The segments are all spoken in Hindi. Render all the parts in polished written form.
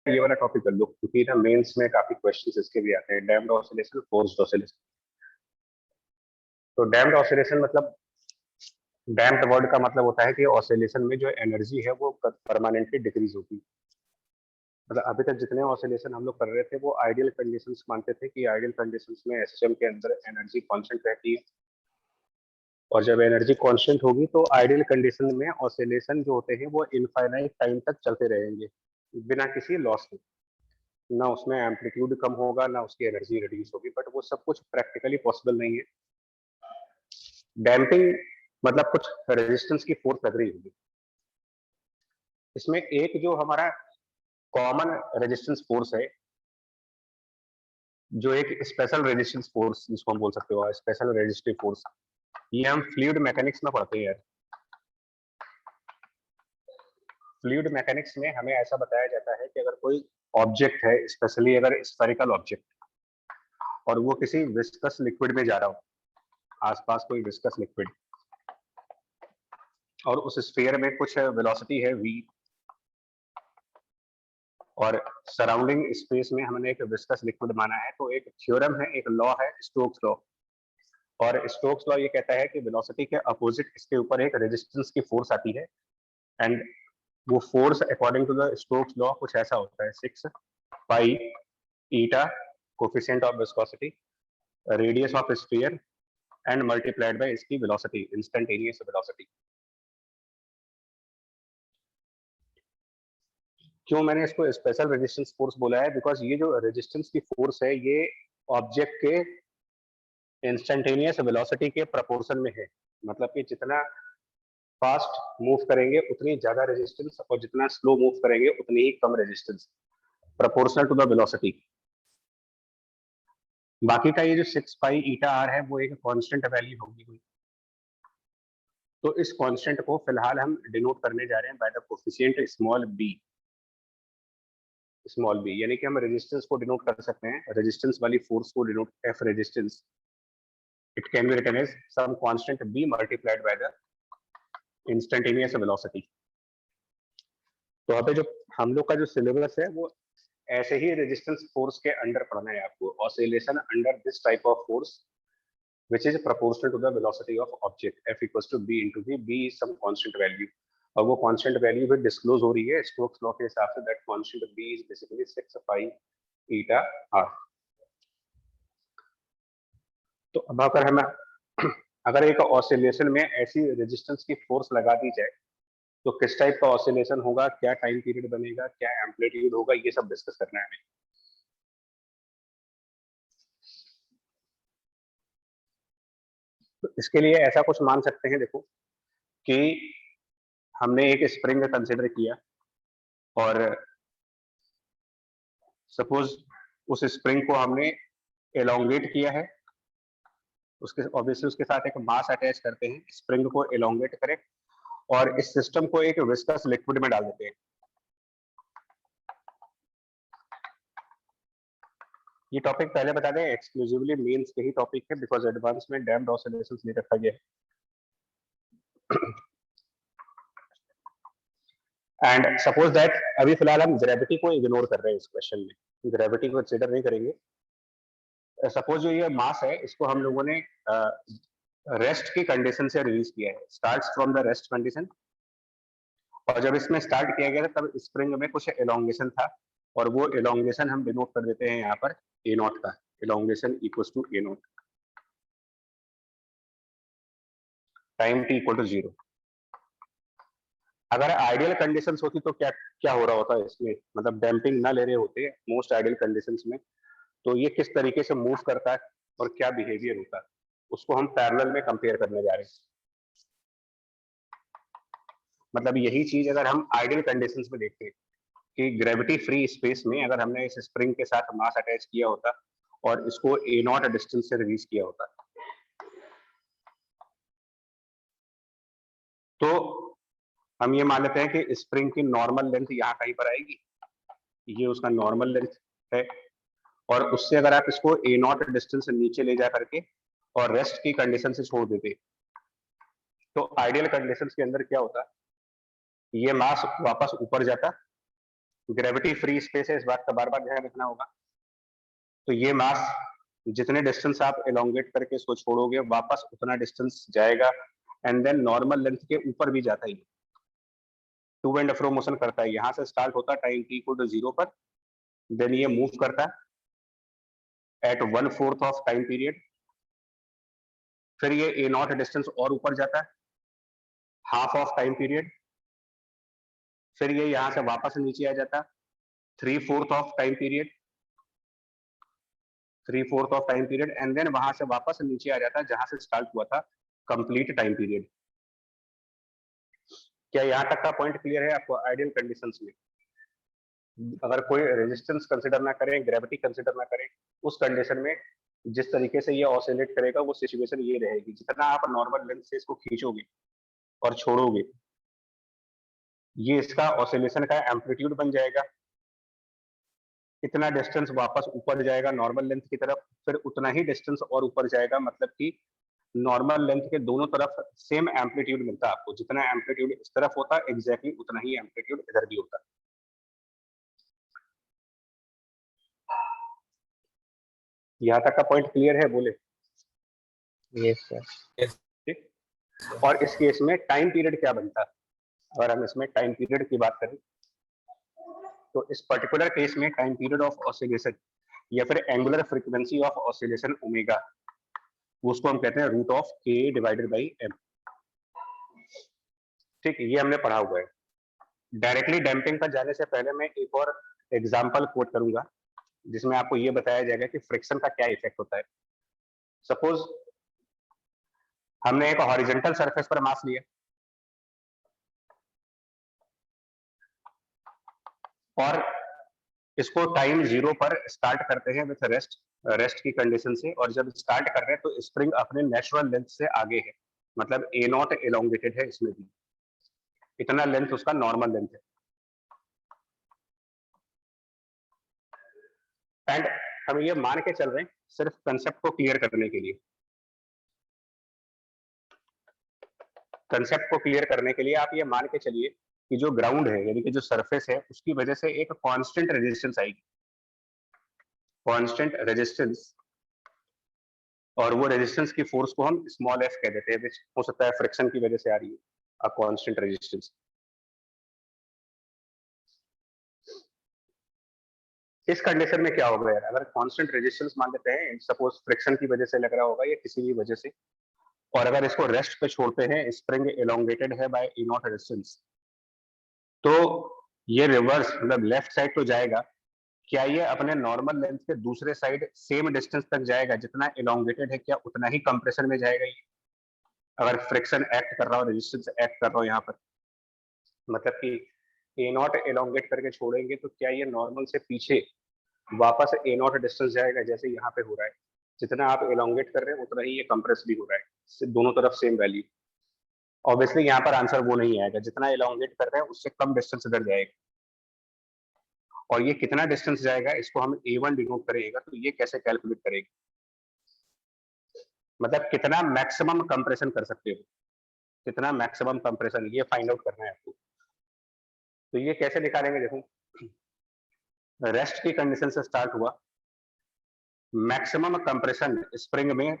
ये वाला टॉपिक कर लो, क्योंकि ना मेंस में काफी क्वेश्चंस इसके भी आते हैं। Damped oscillation, forced oscillation. तो डैम्प्ड ऑसिलेशन मतलब, डैम्प्ड वर्ड का मतलब होता है कि ऑसिलेशन में जो एनर्जी है वो परमानेंटली डिक्रीज होती है। मतलब अभी तक जितने ऑसिलेशन हम लोग कर रहे थे वो आइडियल कंडीशंस मानते थे कि आइडियल कंडीशंस में सिस्टम के अंदर एनर्जी कांस्टेंट रहती है, और जब एनर्जी कांस्टेंट होगी तो आइडियल कंडीशन में ऑसिलेशन जो होते हैं वो इनफाइनाइट टाइम तक चलते रहेंगे बिना किसी लॉस के। ना उसमें एम्पलीट्यूड कम होगा, ना उसकी एनर्जी रिड्यूस होगी, बट वो सब कुछ प्रैक्टिकली पॉसिबल नहीं है। डैम्पिंग मतलब कुछ रेजिस्टेंस की फोर्स लग रही होगी। इसमें एक जो हमारा कॉमन रेजिस्टेंस फोर्स है, जो एक स्पेशल रेजिस्टेंस फोर्स जिसको हम बोल सकते हो, स्पेशल रेजिस्टिव फोर्स, ये हम फ्लूइड मैकेनिक्स में पढ़ते हैं यार। फ्लूइड मैकेनिक्स में हमें ऐसा बताया जाता है कि अगर कोई ऑब्जेक्ट है, स्पेशली अगर स्फेरिकल ऑब्जेक्ट, और वो किसी विस्कस लिक्विड में जा रहा हो, आसपास कोई विस्कस लिक्विड, और उस स्फीयर में कुछ वेलोसिटी है v, और सराउंडिंग स्पेस में हमने एक विस्कस लिक्विड माना है, तो एक थ्योरम है, एक लॉ है, स्टोक्स लॉ। और स्टोक्स लॉ ये कहता है कि वेलोसिटी के अपोजिट इसके ऊपर एक रेजिस्टेंस की फोर्स आती है, एंड वो force according to the Stokes law कुछ ऐसा होता है, 6 pi eta coefficient of viscosity, radius of sphere, and multiplied by इसकी वेलोसिटी, इंस्टेंटेनियस वेलोसिटी। क्यों मैंने इसको स्पेशल रेजिस्टेंस फोर्स बोला है? बिकॉज ये जो रेजिस्टेंस की फोर्स है ये ऑब्जेक्ट के इंस्टेंटेनियस वेलोसिटी के प्रोपोर्शन में है। मतलब कि जितना फास्ट मूव करेंगे उतनी ज्यादा रेजिस्टेंस, और जितना स्लो मूव करेंगे उतनी ही कम resistance, proportional to the velocity. बाकी का ये जो 6 पाई ईटा आर है वो एक कांस्टेंट वैल्यू होगी। तो इस कांस्टेंट को फिलहाल हम डिनोट करने जा रहे हैं by the coefficient small B. Small B यानी कि हम रेजिस्टेंस को डिनोट कर सकते हैं, रेजिस्टेंस वाली फोर्स को denote, F resistance, it can be written as some constant B multiplied by the instantaneous velocity. तो अभी जो हम लोग का जो सिलेबस है वो ऐसे ही रेजिस्टेंस फोर्स के अंडर पढ़ना है आपको, oscillation under this type of force which is proportional to the velocity of object, f equals to b into v, b is some constant value, और वो कांस्टेंट वैल्यू भी डिस्क्लोज हो रही है स्टोक्स लॉ के हिसाब से, that constant b is basically 6 pi eta r। तो अब अगर हम अगर एक ऑसिलेशन में ऐसी रेजिस्टेंस की फोर्स लगा दी जाए तो किस टाइप का ऑसिलेशन होगा, क्या टाइम पीरियड बनेगा, क्या एम्पलीट्यूड होगा, ये सब डिस्कस करना है हमें। तो इसके लिए ऐसा कुछ मान सकते हैं, देखो कि हमने एक स्प्रिंग कंसिडर किया, और सपोज उस स्प्रिंग को हमने एलोंगेट किया है, उसके ऑब्वियसली उसके साथ एक मास अटैच करते हैं, स्प्रिंग को एलोंगेट करें, और इस सिस्टम को एक विस्कस लिक्विड में डाल देते हैं। ये टॉपिक पहले बता दें, एक्सक्लूसिवली मेंस के ही टॉपिक है, बिकॉज एडवांस में डैम्प्ड ऑसिलेशंस नहीं रखा गया है। एंड सपोज दैट अभी फिलहाल हम ग्रेविटी को इग्नोर कर रहे हैं इस क्वेश्चन में, ग्रेविटी को कंसीडर नहीं करेंगे। सपोज जो ये मास है इसको हम लोगों ने रेस्ट की कंडीशन से रिलीज किया है, starts from the rest condition, और जब इसमें स्टार्ट किया गया था तब स्प्रिंग में कुछ एलोंगेशन था, और वो एलोंगेशन हम डिनोट कर देते हैं यहाँ पर ए नॉट का, elongation equals to A naught, time T equal to 0। अगर आइडियल कंडीशंस होती तो क्या क्या हो रहा होता है इसमें, मतलब डैम्पिंग ना ले रहे होते मोस्ट आइडियल कंडीशंस में, तो ये किस तरीके से मूव करता है और क्या बिहेवियर होता है, उसको हम पैरेलल में कंपेयर करने जा रहे हैं। मतलब यही चीज अगर हम आइडियल कंडीशंस में देखते हैं कि ग्रेविटी फ्री स्पेस में अगर हमने इस स्प्रिंग के साथ मास अटैच किया होता और इसको ए नॉट डिस्टेंस से रिलीज किया होता, तो हम ये मान लेते हैं कि स्प्रिंग की नॉर्मल लेंथ यहाँ कहीं पर आएगी, ये उसका नॉर्मल लेंथ है, और उससे अगर आप इसको ए नॉट डिस्टेंस से नीचे ले जा करके और रेस्ट की कंडीशन से छोड़ देते, तो आइडियल कंडीशंस के अंदर क्या होता, ये मास वापस ऊपर जाता, ग्रेविटी फ्री स्पेस है, इस बात का बार बार ध्यान रखना होगा। तो ये मास जितने डिस्टेंस आप एलोंगेट करके इसको छोड़ोगे वापस उतना डिस्टेंस जाएगा, एंड देन नॉर्मल लेंथ के ऊपर भी जाता है, टू एंड फ्रो मोशन करता है। यहां से स्टार्ट होता है टाइम t इक्वल टू 0 पर, देन ये मूव करता है एट 1/4 ऑफ टाइम पीरियड, फिर ये ए नॉट डिस्टेंस और ऊपर जाता है हाफ ऑफ टाइम पीरियड, फिर ये यहां से वापस नीचे आ जाता 3/4 of time period, 3/4 of time period, and then वहां से वापस नीचे आ जाता है जहां से स्टार्ट हुआ था कंप्लीट टाइम पीरियड। क्या यहां तक का पॉइंट क्लियर है आपको? आइडियल कंडीशंस में अगर कोई रेजिस्टेंस कंसिडर ना करें, ग्रेविटी कंसिडर ना करें, उस कंडीशन में जिस तरीके से ये ऑसिलेट करेगा वो सिचुएशन ये रहेगी, जितना आप नॉर्मल लेंथ से इसको खींचोगे और छोड़ोगे ये इसका ऑसिलेशन का एम्पलीट्यूड बन जाएगा, इतना डिस्टेंस वापस ऊपर जाएगा नॉर्मल लेंथ की तरफ, फिर उतना ही डिस्टेंस और ऊपर जाएगा, मतलब कि नॉर्मल लेंथ के दोनों तरफ सेम एम्पलीट्यूड मिलता है आपको, जितना एम्पलीट्यूड इस तरफ होता है एग्जैक्टली उतना ही एम्पलीट्यूड इधर भी होता है। यहाँ तक का पॉइंट क्लियर है? बोले। Yes sir. ठीक। और इस केस में टाइम पीरियड क्या बनता है? अगर हम इसमें टाइम पीरियड की बात करें तो इस पर्टिकुलर केस में टाइम पीरियड ऑफ ऑसिलेशन या फिर angular frequency of oscillation omega, उसको हम कहते हैं रूट ऑफ के डिवाइडेड बाई एम। ठीक, ये हमने पढ़ा हुआ है। डायरेक्टली डैम्पिंग पर जाने से पहले मैं एक और एग्जांपल कोट करूंगा जिसमें आपको ये बताया जाएगा कि फ्रिक्शन का क्या इफेक्ट होता है। सपोज हमने एक हॉरिजॉन्टल सरफेस पर मास लिया और इसको टाइम 0 पर स्टार्ट करते हैं विथ रेस्ट की कंडीशन से, और जब स्टार्ट कर रहे हैं तो स्प्रिंग अपने नेचुरल लेंथ से आगे है, मतलब ए नॉट एलोंगेटेड है, इसमें भी इतना लेंथ उसका नॉर्मल लेंथ है। एंड हम ये मान के चल रहे हैं सिर्फ कंसेप्ट को क्लियर करने के लिए, कंसेप्ट को क्लियर करने के लिए आप ये मान के चलिए कि जो ग्राउंड है यानी कि जो सरफेस है उसकी वजह से एक कांस्टेंट रेजिस्टेंस आएगी, कांस्टेंट रेजिस्टेंस, और वो रेजिस्टेंस की फोर्स को हम स्मॉल एफ कह देते हैं, विच हो सकता है फ्रिक्शन की वजह से आ रही है, अ कांस्टेंट रेजिस्टेंस। इस कंडीशन में क्या होगा यार, अगर कांस्टेंट रेजिस्टेंस मान लेते हैं, सपोज फ्रिक्शन की वजह से लग रहा होगा या किसी भी वजह से, और अगर इसको रेस्ट पे छोड़ते हैं, स्प्रिंग एलोंगेटेड है बाय ई नॉट रेजिस्टेंस, तो ये रिवर्स मतलब लेफ्ट साइड तो जाएगा, क्या ये अपने नॉर्मल लेंथ के दूसरे साइड सेम डिस्टेंस तक जाएगा? जितना एलोंगेटेड है क्या उतना ही कंप्रेशन में जाएगा ये? अगर फ्रिक्शन एक्ट कर रहा हो, रेजिस्टेंस एक्ट कर रहा हो यहाँ पर, मतलब कि ए नॉट एलोंगेट करके छोड़ेंगे तो क्या ये नॉर्मल से पीछे वापस ए नॉट डिस्टेंस जाएगा जैसे यहाँ पे हो रहा है? जितना आप एलोंगेट कर रहे हैं उतना ही ये कंप्रेस भी हो रहा है, दोनों तरफ सेम वैल्यू। ऑब्वियसली यहाँ पर आंसर वो नहीं आएगा, जितना एलोंगेट कर रहे हैं उससे कम डिस्टेंस इधर जाएगा, और ये कितना डिस्टेंस जाएगा इसको हम A1 डिनोट करेगा, तो ये कैसे कैलकुलेट करेगा, मतलब कितना मैक्सिमम कंप्रेशन कर सकते हो, कितना मैक्सिमम कंप्रेशन, ये फाइंड आउट करना है आपको। तो ये कैसे निकालेंगे? देखो, रेस्ट की कंडीशन से स्टार्ट हुआ, मैक्सिमम कंप्रेशन स्प्रिंग में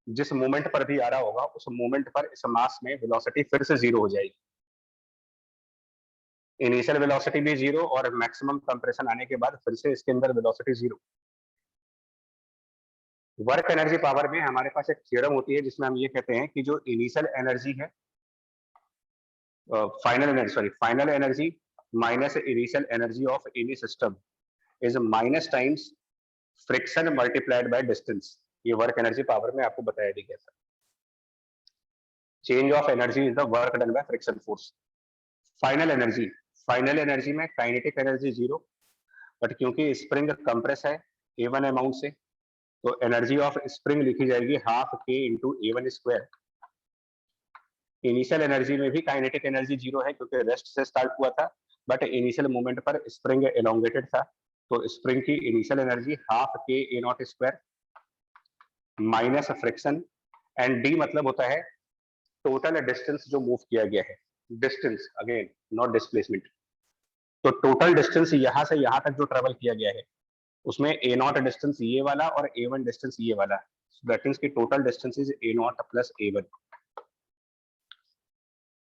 जिस मोमेंट पर भी आ रहा होगा उस मोमेंट पर इस मास में वेलोसिटी फिर से 0 हो जाएगी, इनिशियल वेलोसिटी भी 0 और मैक्सिमम कंप्रेशन आने के बाद फिर से इसके अंदर वेलोसिटी 0। वर्क एनर्जी पावर में हमारे पास एक थ्योरम होती है जिसमें हम ये कहते हैं कि जो इनिशियल एनर्जी है, final energy minus initial energy of any system is minus times friction multiplied by distance. ये वर्क एनर्जी पावर में आपको बताया गया था। Change of energy is the work done by friction force. Final energy में काइनेटिक एनर्जी 0, बट क्योंकि स्प्रिंग कंप्रेस है A1 अमाउंट से, तो एनर्जी ऑफ स्प्रिंग लिखी जाएगी half K into A1 square. Initial energy में भी काइनेटिक एनर्जी 0 है क्योंकि रेस्ट से स्टार्ट हुआ था, बट इनिशियल मोमेंट पर स्प्रिंग एलोंगेटेड था, तो स्प्रिंग की initial energy half K A0 square minus friction, and D मतलब होता है टोटल डिस्टेंस जो मूव किया गया है, डिस्टेंस अगेन नॉट डिस्प्लेसमेंट। तो टोटल डिस्टेंस यहां से यहां तक जो ट्रेवल किया गया है उसमें ए नॉट डिस्टेंस ये वाला और A1 डिस्टेंस ये वाला, दैट मींस की total distance is A not plus A1।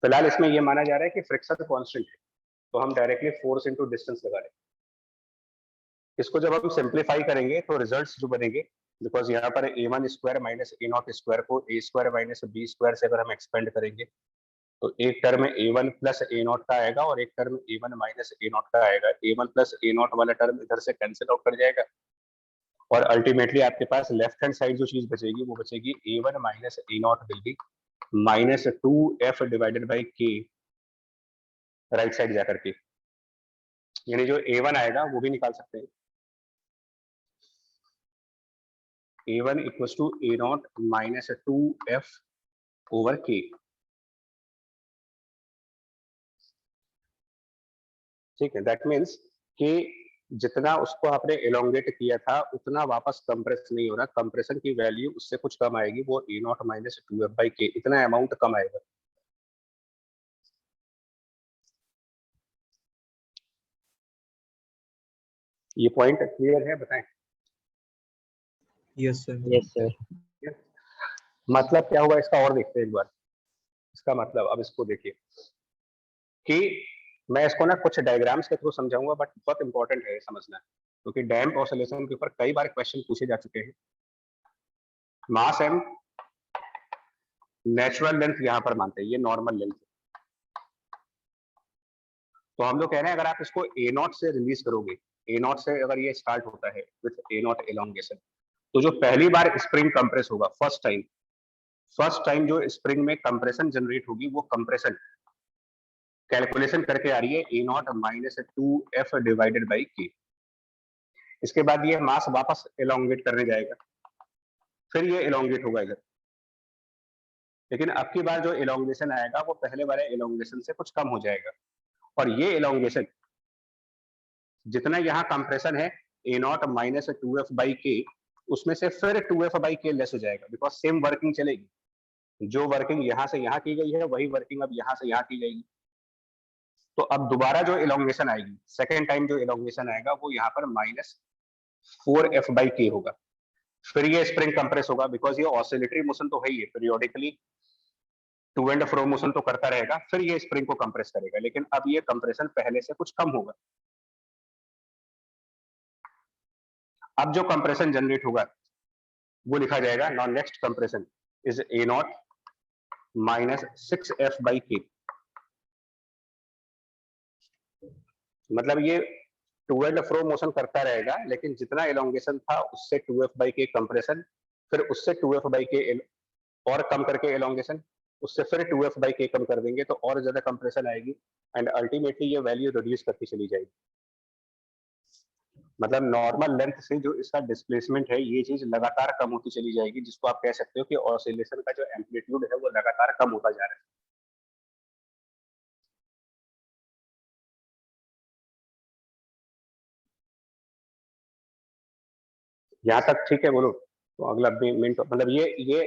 फिलहाल इसमें ये माना जा रहा है कि फ्रिक्शन कांस्टेंट है, तो हम डायरेक्टली फोर्स इनटू डिस्टेंस लगा रहे हैं। इसको जब हम सिंप्लीफाई करेंगे तो रिजल्ट्स जो बनेंगे, बिकॉज यहाँ पर A1 square minus A not square को A square minus B square से अगर हम एक्सपेंड करेंगे तो एक term A1 plus A not का आएगा और एक term A1 minus A not का आएगा। A1 प्लस A नॉट वाला टर्म इधर से कैंसिल आउट कर जाएगा और अल्टीमेटली आपके पास लेफ्ट हैंड साइड जो चीज बचेगी वो बचेगी A1 minus A not will be minus 2F divided by K right side जाकर के, यानी जो A1 आएगा वो भी निकाल सकते हैं। A1 equals to A naught minus 2F over K। ठीक है, दैट मीन्स कि जितना उसको आपने एलोंगेट किया था उतना वापस कंप्रेस नहीं हो रहा, कंप्रेशन की वैल्यू उससे कुछ कम आएगी, वो A naught minus 2F by K इतना अमाउंट कम आएगा। ये पॉइंट क्लियर है, बताएं। Yes sir. Yes sir. मतलब क्या हुआ इसका और देखते हैं एक बार। इसका मतलब अब इसको देखिए कि मैं इसको ना कुछ डायग्राम्स के थ्रू समझाऊंगा, बट बहुत इंपॉर्टेंट है समझना, क्योंकि डैम्प ऑसिलेशन के ऊपर कई बार क्वेश्चन पूछे जा चुके हैं। मास एम नेचुरल लेंथ यहाँ पर मानते हैं, ये नॉर्मल लेंथ है। तो हम लोग कह रहे हैं अगर आप इसको A नॉट से रिलीज करोगे, A नॉट से अगर ये स्टार्ट होता है विथ A नॉट एलोंगेशन, तो जो पहली बार स्प्रिंग कंप्रेस होगा फर्स्ट टाइम जो स्प्रिंग में कंप्रेशन जनरेट होगी वो कंप्रेशन कैलकुलेशन करके आ रही है A naught minus 2F divided by K। इसके बाद ये मास वापस एलोंगेट करने जाएगा, फिर ये एलोंगेट होगा इधर, लेकिन अब की बार जो एलोंगेशन आएगा वो पहले वाले एलोंगेशन से कुछ कम हो जाएगा, और ये एलोंगेशन जितना यहाँ कंप्रेशन है A naught minus 2F by K, उसमें से फिर 2F बाई K लेस हो जाएगा, बिकॉज सेम वर्किंग चलेगी। जो वर्किंग यहाँ से यहाँ की गई है वही वर्किंग अब यहाँ से यहाँ की जाएगी। तो अब दोबारा जो एलोंगेशन आएगी, सेकेंड टाइम जो एलोंगेशन आएगा वो यहाँ पर माइनस 4F बाई K होगा। फिर ये स्प्रिंग कंप्रेस होगा, बिकॉज ये ऑसिलेटरी मोशन तो है ही है, periodically to and fro motion तो करता रहेगा, फिर ये स्प्रिंग को कंप्रेस करेगा, लेकिन अब ये कंप्रेशन पहले से कुछ कम होगा। अब जो कंप्रेशन जनरेट होगा वो लिखा जाएगा non next compression is A naught minus 6F by K। मतलब ये टू एंड फ्रो मोशन करता रहेगा, लेकिन जितना एलोंगेशन था उससे 2F बाई K कंप्रेशन, फिर उससे 2F बाई K और कम करके एलोंगेशन, उससे फिर 2F बाई K कम कर देंगे तो और ज्यादा कंप्रेशन आएगी, एंड अल्टीमेटली ये वैल्यू रिड्यूस करती चली जाएगी। मतलब नॉर्मल लेंथ से जो इसका डिस्प्लेसमेंट है ये चीज लगातार कम होती चली जाएगी, जिसको आप कह सकते हो कि ऑसिलेशन का जो एम्पलीट्यूड है वो लगातार कम होता जा रहा है। यहाँ तक ठीक है बोलो? तो अगला मिनट, मतलब ये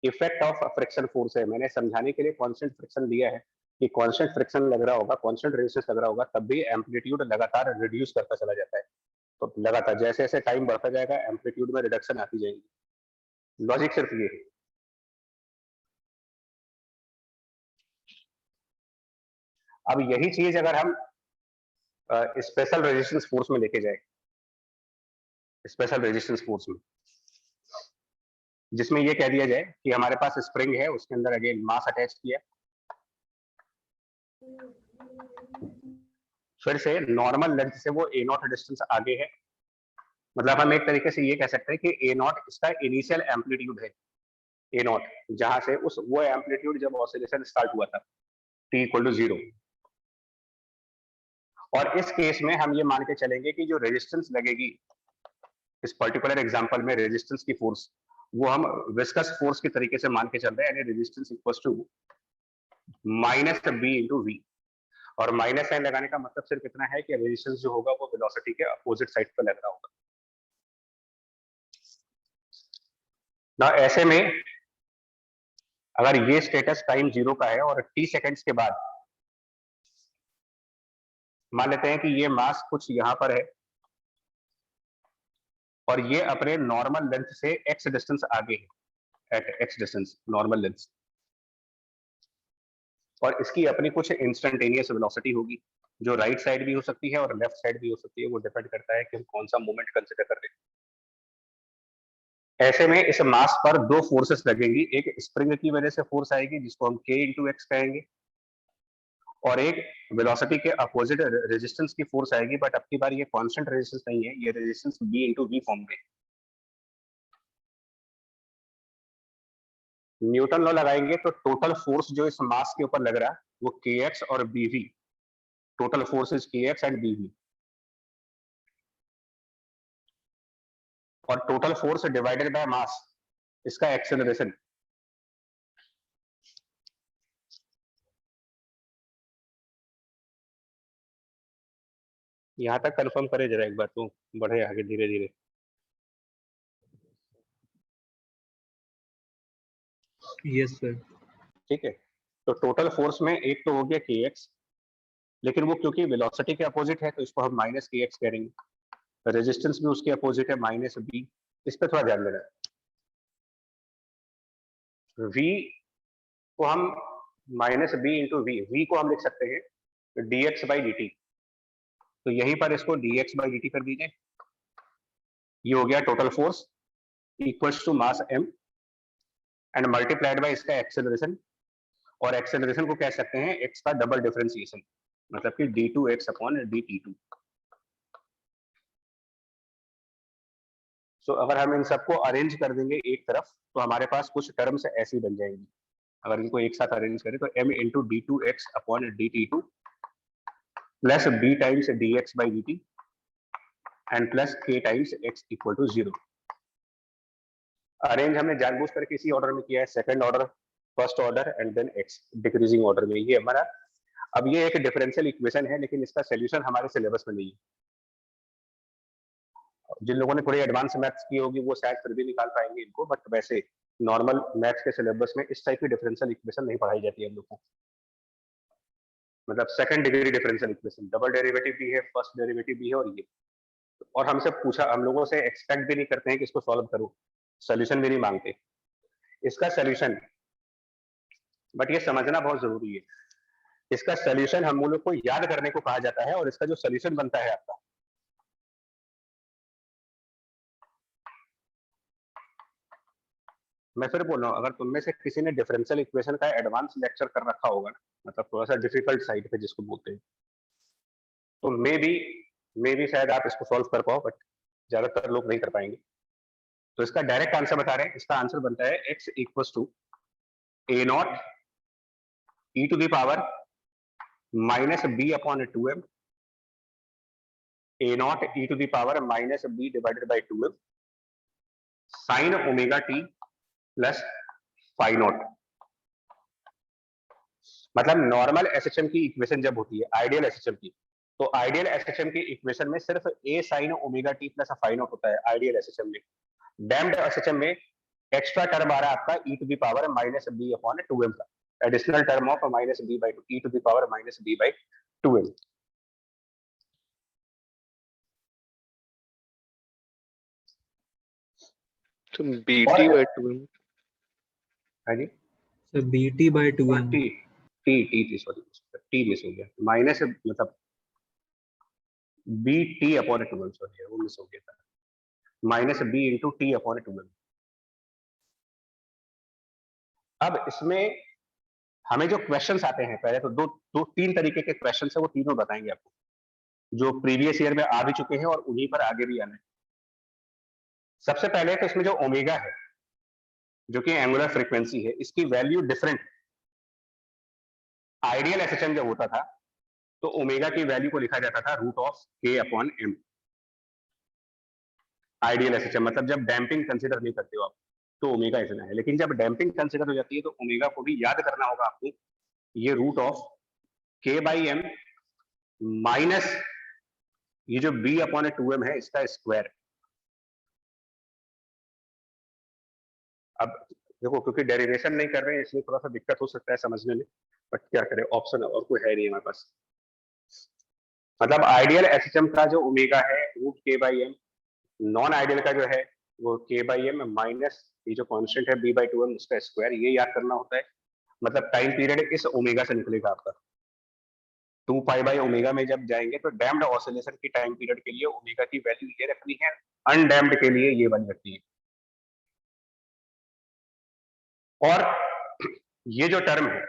इफेक्ट ऑफ फ्रिक्शन फोर्स है। मैंने समझाने के लिए कांस्टेंट फ्रिक्शन दिया है कि कांस्टेंट फ्रिक्शन लग रहा होगा, कांस्टेंट रेजिस्टेंस लग रहा होगा, तब भी एम्पलीट्यूड लगातार रिड्यूस करता चला जाता है। तो लगातार जैसे जैसे टाइम बढ़ता जाएगा एम्पलीट्यूड में रिडक्शन आती जाएगी। लॉजिक सिर्फ ये है। अब यही चीज अगर हम स्पेशल रेजिस्टेंस फोर्स में लेके जाए, स्पेशल रेजिस्टेंस फोर्स में, जिसमें ये कह दिया जाए कि हमारे पास स्प्रिंग है, उसके अंदर अगेन मास अटैच किया, फिर से नॉर्मल लेंथ से वो A नॉट डिस्टेंस आगे है। मतलब हम एक तरीके से ये कह सकते हैं कि A नॉट इसका इनिशियल एम्पलीट्यूड है, A नॉट, जहां से उस वो एम्पलीट्यूड जब ऑसिलेशन स्टार्ट हुआ था t इक्वल टू 0। और इस केस में हम ये मान के चलेंगे कि जो रेजिस्टेंस लगेगी इस पर्टिकुलर एग्जांपल में, रेजिस्टेंस की फोर्स वो हम विस्कस फोर्स के तरीके से मान के चल रहे हैं, यानी resistance equals to minus b into v. और माइनस साइन लगाने का मतलब सिर्फ इतना है कि रेजिस्टेंस जो होगा वो वेलोसिटी के अपोजिट साइड पर लग रहा होगा ना। ऐसे में अगर ये स्टेटस टाइम 0 का है और t सेकंड्स के बाद मान लेते हैं कि ये मास कुछ यहां पर है और ये अपने नॉर्मल लेंथ से x डिस्टेंस आगे है, at x distance normal length, और इसकी अपनी कुछ इंस्टेंटेनियस वेलोसिटी होगी जो राइट साइड भी हो सकती है और लेफ्ट साइड भी हो सकती है, वो डिपेंड करता है कि हम कौन सा मूवमेंट कंसिडर कर रहे हैं। ऐसे में इस मास पर दो फोर्सेस लगेंगी, एक स्प्रिंग की वजह से फोर्स आएगी जिसको हम k इंटू एक्स कहेंगे, और एक वेलोसिटी के अपोजिट रेजिस्टेंस की फोर्स आएगी, बट अब की बार ये कांस्टेंट रेजिस्टेंस नहीं है, ये resistance b into v form में। न्यूटन लॉ लगाएंगे तो टोटल फोर्स जो इस मास के ऊपर लग रहा है वो kx और bv, total force is kx and bv, और total force divided by mass, इसका एक्सेलरेशन। यहां तक कंफर्म करे जरा एक बार, तो बढ़े आगे धीरे धीरे। Yes sir. ठीक है, तो टोटल फोर्स में एक तो हो गया kx, लेकिन वो क्योंकि वेलोसिटी के अपोजिट है तो इसको हम माइनस kx करेंगे, रेजिस्टेंस भी उसके अपोजिट है माइनस b, इस पर थोड़ा ध्यान देना। v को हम माइनस b इंटू वी को हम लिख सकते हैं dx बाई dt, तो यहीं पर इसको dx बाई dt कर दीजिए, ये हो गया total force equals to mass m and multiplied by इसका एक्सेलरेशन, और एक्सेलरेशन को कह सकते हैं x का डबल डिफरेंशिएशन, मतलब कि d2x अपॉन dt2। सो अगर हम इन सबको अरेंज कर देंगे एक तरफ तो हमारे पास कुछ टर्म्स ऐसी बन जाएंगी, अगर इनको एक साथ अरेंज करें तो m into d two x upon dt2 plus b times dx by dt and plus k times x equal to 0। Arrange हमने जानबूझ करके इसी ऑर्डर में किया है, second order, first order and then x decreasing order में, ये हमारा। अब ये एक डिफरेंशियल इक्वेशन है लेकिन इसका सोल्यूशन हमारे सिलेबस में नहीं है, जिन लोगों ने थोड़ी एडवांस मैथ्स की होगी वो शायद फिर भी निकाल पाएंगे इनको, बट वैसे नॉर्मल मैथ्स के सिलेबस में इस टाइप की डिफरेंशियल इक्वेशन नहीं पढ़ाई जाती है हम लोग को। मतलब second degree differential equation, double derivative भी है, फर्स्ट डेरिवेटिव भी है, और ये, और हमसे पूछा, हम लोगों से एक्सपेक्ट भी नहीं करते हैं कि इसको सॉल्व करो, सोल्यूशन भी नहीं मांगते इसका सोल्यूशन, बट ये समझना बहुत जरूरी है, इसका सोल्यूशन हम लोग को याद करने को कहा जाता है, और इसका जो सोल्यूशन बनता है आपका, मैं फिर बोल रहा हूँ, अगर तुम में से किसी ने डिफरेंशियल इक्वेशन का एडवांस लेक्चर कर रखा होगा ना, मतलब थोड़ा सा डिफिकल्ट साइड पे जिसको बोलते हैं, तो मे बी शायद आप इसको सॉल्व कर पाओ, बट ज्यादातर लोग नहीं कर पाएंगे। तो इसका डायरेक्ट आंसर बता रहे हैं, इसका आंसर बनता है x equal to A naught e to the power minus b upon 2m, a naught e to the power minus b divided by 2m sine omega t plus phi naught. मतलब नॉर्मल एसएचएम की इक्वेशन जब होती है, आइडियल एसएचएम की, तो आइडियल एसएचएम की इक्वेशन में सिर्फ A sine omega t plus phi naught होता है आइडियल एसएचएम में। डैम्ड एसएचएम में एक्स्ट्रा टर्म आ रहा है आपका e to the power minus b upon 2m का, additional term of minus b by e to the power minus b by 2m। तो BT by 2m। हाँ जी sir BT by 2m। T t t sorry t miss हो गया, माइनस मतलब b T upon 2m, sorry वो मिस हो गया था, minus b into t upon 2m। अब इसमें हमें जो क्वेश्चंस आते हैं, पहले तो दो तीन तरीके के क्वेश्चंस है, वो तीनों बताएंगे आपको, जो प्रीवियस ईयर में आ भी चुके हैं और उन्हीं पर आगे भी आना है। सबसे पहले तो इसमें जो ओमेगा है, जो कि एंगुलर फ्रीक्वेंसी है, इसकी वैल्यू डिफरेंट। आइडियल एसएचएम जब होता था तो ओमेगा की वैल्यू को लिखा जाता था root of k upon M, ideal SHM, मतलब जब डैम्पिंग कंसीडर नहीं करते हो आप तो ओमेगा इतना है, लेकिन जब डैम्पिंग कंसीडर हो जाती है तो ओमेगा को भी याद करना होगा आपको, ये रूट ऑफ के बाई एम माइनस ये जो b अपॉन 2m है इसका स्क्वायर। अब देखो क्योंकि डेरिवेशन नहीं कर रहे हैं इसलिए थोड़ा सा दिक्कत हो सकता है समझने में, बट क्या करें, ऑप्शन और कोई है नहीं हमारे पास। मतलब आइडियल एसएचएम का जो ओमेगा है रूट के बाई एम, नॉन आइडियल का जो है वो के बाई एम माइनस ये जो कांस्टेंट है बी बाई टू एम उसका स्क्वायर, ये याद करना होता है। मतलब टाइम पीरियड इस ओमेगा से निकलेगा आपका। 2 पाई बाई ओमेगा में जब जाएंगे तो डैम्ड ऑसिलेशन की टाइम पीरियड के लिए ओमेगा की वैल्यू ये रखनी है, अनडैम्ड के लिए ये वाली रखनी है। और ये जो टर्म है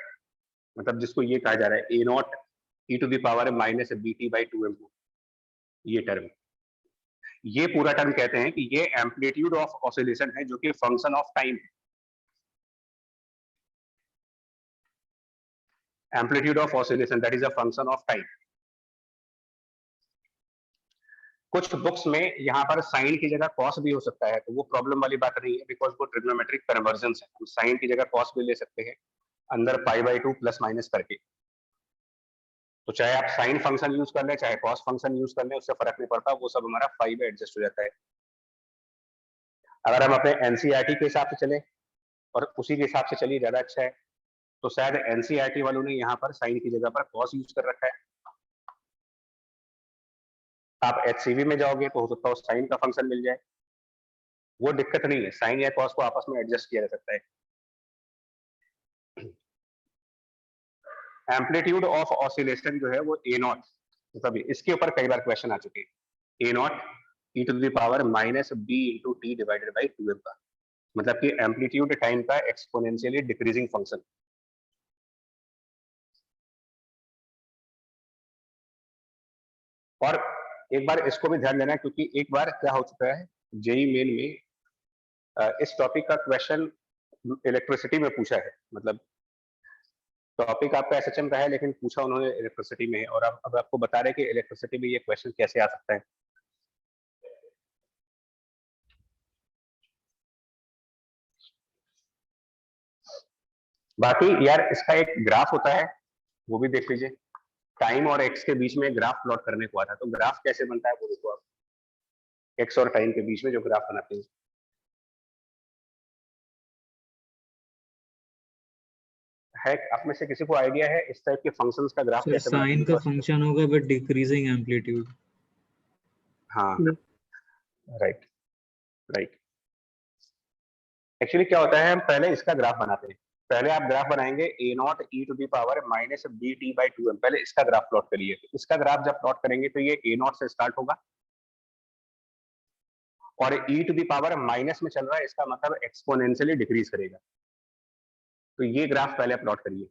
मतलब जिसको ये कहा जा रहा है A naught e to the power minus b t by two m, ये टर्म, ये पूरा टर्म कहते हैं कि ये एम्पलीट्यूड ऑफ ऑसिलेशन है जो कि फंक्शन ऑफ टाइम है। Amplitude of oscillation that is a function of time. कुछ बुक्स में यहाँ पर साइन की जगह कॉस भी हो सकता है, तो वो प्रॉब्लम वाली बात नहीं है बिकॉज वो ट्रिग्नोमेट्रिक कन्वर्जन है, हम साइन की जगह कॉस भी ले सकते हैं अंदर pi by two plus minus करके। तो चाहे आप साइन फंक्शन यूज कर लें चाहे कॉस फंक्शन यूज कर लें उससे फर्क नहीं पड़ता, वो सब हमारा फाई में एडजस्ट हो जाता है। अगर हम अपने एनसीईआरटी के हिसाब से चले और उसी के हिसाब से चलिए ज्यादा अच्छा है, तो शायद एनसीईआरटी वालों ने यहाँ पर साइन की जगह पर कॉस यूज कर रखा है। आप एचसीवी में जाओगे तो हो सकता है साइन का फंक्शन मिल जाए, वो दिक्कत नहीं है, साइन या कॉस को आपस में एडजस्ट किया जा सकता है। एम्पलीट्यूड ऑफ ऑसिलेशन जो है वो ए नॉट, मतलब इसके ऊपर कई बार क्वेश्चन आ चुके हैं। A naught e to the power minus b into t divided by two m का मतलब कि एम्पलीट्यूड टाइम का एक्सपोनेंशियली डिक्रीजिंग फंक्शन। और एक बार इसको भी ध्यान देना क्योंकि एक बार क्या हो चुका है जेई मेन में इस टॉपिक का क्वेश्चन इलेक्ट्रिसिटी में पूछा है। मतलब टॉपिक आपका एसएचएम का है लेकिन पूछा उन्होंने इलेक्ट्रिसिटी में है, और अब आपको बता रहे कि इलेक्ट्रिसिटी में ये क्वेश्चन कैसे आ सकता है। बाकी यार इसका एक ग्राफ होता है वो भी देख लीजिए, टाइम और एक्स के बीच में ग्राफ प्लॉट करने को आता है, तो ग्राफ कैसे बनता है वो देखो आप, एक्स और टाइम के बीच में जो ग्राफ बनाते हैं। है आप में से किसी को आइडिया है इस टाइप के फंक्शंस का ग्राफ सर कैसे बनाते साइन हैं? का फंक्शन होगा बट डिक्रीजिंग एम्पलीट्यूड। हाँ राइट राइट। एक्चुअली क्या होता है हम पहले इसका ग्राफ बनाते हैं, पहले आप ग्राफ बनाएंगे A naught e to the power minus b t by two m, पहले इसका ग्राफ प्लॉट करिए। इसका ग्राफ जब प्लॉट करेंगे तो ये ए नॉट से स्टार्ट होगा और ई टू दी पावर माइनस में चल रहा है, इसका मतलब एक्सपोनेंशियली डिक्रीज करेगा। तो ये ग्राफ पहले प्लॉट करिए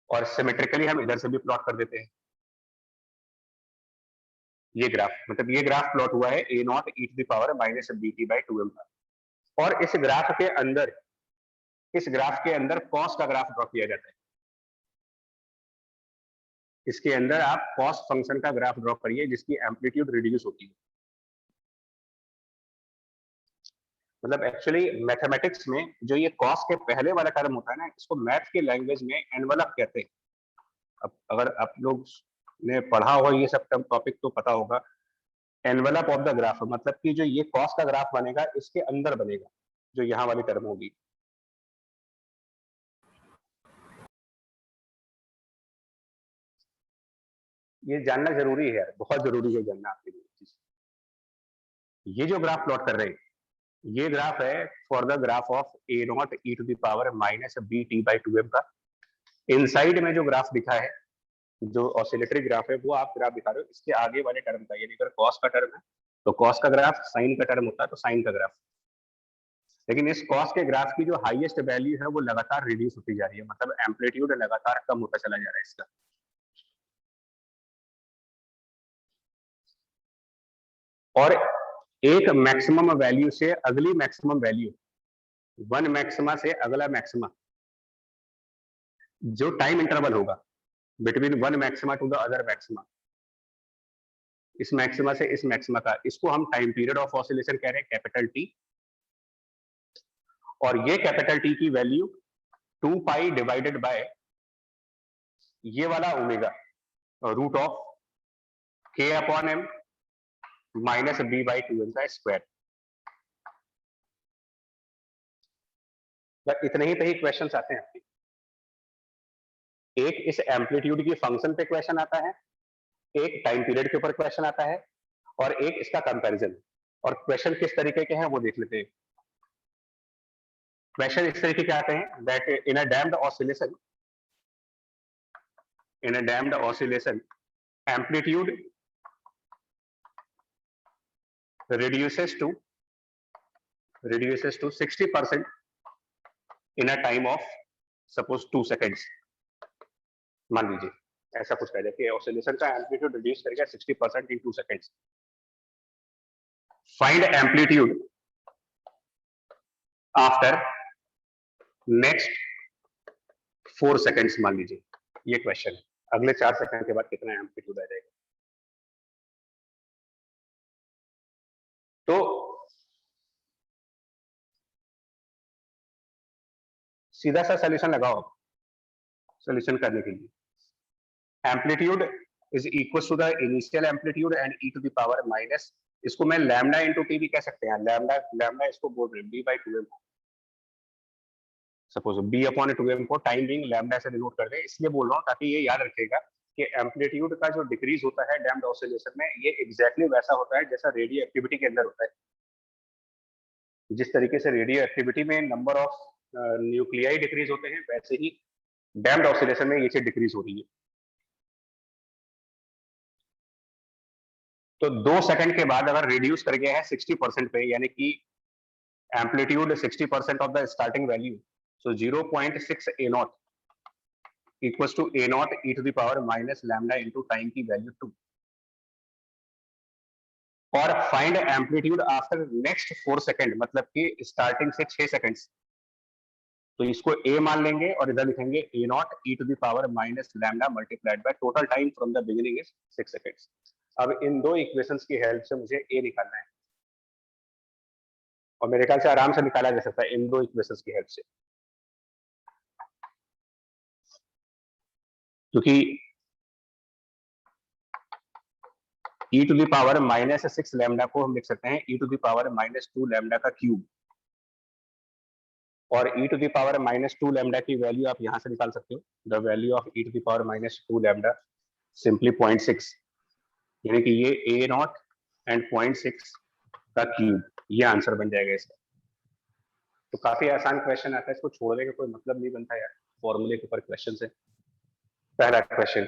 और सिमेट्रिकली हम इधर से भी प्लॉट कर देते हैं। ये ग्राफ मतलब ये ग्राफ प्लॉट हुआ है A naught e to the power minus b t by two m का, और इस ग्राफ के अंदर कॉस का ग्राफ ड्रॉ किया जाता है। इसके अंदर आप कॉस फंक्शन का ग्राफ ड्रॉ करिए जिसकी एम्पलीट्यूड रिड्यूस होती है। मतलब एक्चुअली मैथमेटिक्स में जो ये कॉस के पहले वाला टर्म होता है ना, इसको मैथ के लैंग्वेज में एनवलप कहते हैं। अब अगर आप लोग ने पढ़ा हो ये सब टॉपिक तो पता होगा, एनवलप ऑफ द ग्राफ मतलब कि जो ये कॉस का ग्राफ बनेगा इसके अंदर बनेगा जो यहाँ वाली टर्म होगी। ये जानना जरूरी है यार, बहुत जरूरी है जानना आपके लिए। ये जो ग्राफ प्लॉट कर रहे हैं ये ग्राफ है for the graph of a naught e to the power minus b t by two m का। इनसाइड में जो ग्राफ दिखा है जो ऑसिलेटरी ग्राफ है वो आप ग्राफ दिखा रहे हो इसके आगे वाले टर्म का, यानी अगर कॉस का टर्म है तो कॉस का ग्राफ, साइन का टर्म होता है तो साइन का ग्राफ। लेकिन इस कॉस के ग्राफ की जो हाईएस्ट वैल्यू है वो लगातार रिड्यूस होती जा रही है, मतलब एम्पलीट्यूड लगातार कम होता चला जा रहा है इसका। और एक मैक्सिमम वैल्यू से अगली मैक्सिमम वैल्यू, वन मैक्सिमा से अगला मैक्सिमा, जो टाइम इंटरवल होगा between one maxima to the other maxima, इस मैक्सिमा से इस मैक्सिमा का, इसको हम टाइम पीरियड ऑफ ऑसिलेशन कह रहे हैं कैपिटल टी। और ये कैपिटल टी की वैल्यू 2 पाई डिवाइडेड बाय ये वाला omega root of k upon m minus b by two m का स्क्वायर। इतने ही पे ही क्वेश्चंस आते हैं आपके। एक इस एम्पलीट्यूड की फंक्शन पे क्वेश्चन आता है, एक टाइम पीरियड के ऊपर क्वेश्चन आता है, और एक इसका कंपैरिजन। और क्वेश्चन किस तरीके के हैं वो देख लेते हैं। क्वेश्चन इस तरीके के आते हैं that in a damped oscillation amplitude reduces to 60% in a time of suppose 2 seconds। मान लीजिए ऐसा कुछ कह दे कि ऑसिलेशन का एम्पलीट्यूड रिड्यूस करेगा 60% इन 2 seconds. Find amplitude after next 4 seconds. मान लीजिए ये क्वेश्चन, अगले 4 सेकंड के बाद कितना एम्पलीट्यूड आ जाएगा। तो सीधा सा सॉल्यूशन लगाओ सॉल्यूशन करने के लिए। Amplitude is equal to the initial amplitude and e to the power minus, इसको मैं लैम्डा इंटू टी भी कह सकते हैं। लैम्डा इसको बोल रहे हैं b by 2m, suppose b upon 2m को टाइम बिंग लैम्डा से डिनोट कर दे, इसलिए बोल रहा हूँ ताकि ये याद रखेगा कि एम्पलीट्यूड का जो डिक्रीज होता है डैम्प्ड ऑसिलेशन में, ये एग्जैक्टली वैसा होता है जैसा रेडियो एक्टिविटी के अंदर होता है। जिस तरीके से रेडियो एक्टिविटी में नंबर ऑफ न्यूक्लियाई डिक्रीज होते हैं, वैसे ही डैम्प्ड ऑसिलेशन में ये चीज डिक्रीज हो रही है। तो 2 सेकंड के बाद अगर रिड्यूस कर गया है 60% पे, यानी कि amplitude 60% of the starting value, so 0.6 a naught equals to a naught e to the power minus lambda into time की वैल्यू 2। और find amplitude after next 4 second, मतलब कि स्टार्टिंग से 6 सेकंड्स। तो इसको a मान लेंगे और इधर लिखेंगे a naught e to the power minus lambda multiplied by total time from the beginning is 6 seconds. अब इन दो इक्वेशंस की हेल्प से मुझे a निकालना है, और मेरे ख्याल से आराम से निकाला जा सकता है इन दो इक्वेशंस की हेल्प से, क्योंकि e to the power minus 6 lambda को हम लिख सकते हैं e to the power minus 2 lambda का क्यूब, और e to the power minus 2 lambda की वैल्यू आप यहां से निकाल सकते हो। The value of e to the power minus 2 lambda simply 0.6, यानी कि ये a नॉट एंड 0.6 का क्यूब, ये आंसर बन जाएगा इसका। तो काफी आसान क्वेश्चन आता है, इसको छोड़ने का कोई मतलब नहीं बनता यार फॉर्मूले के ऊपर क्वेश्चन से। पहला क्वेश्चन,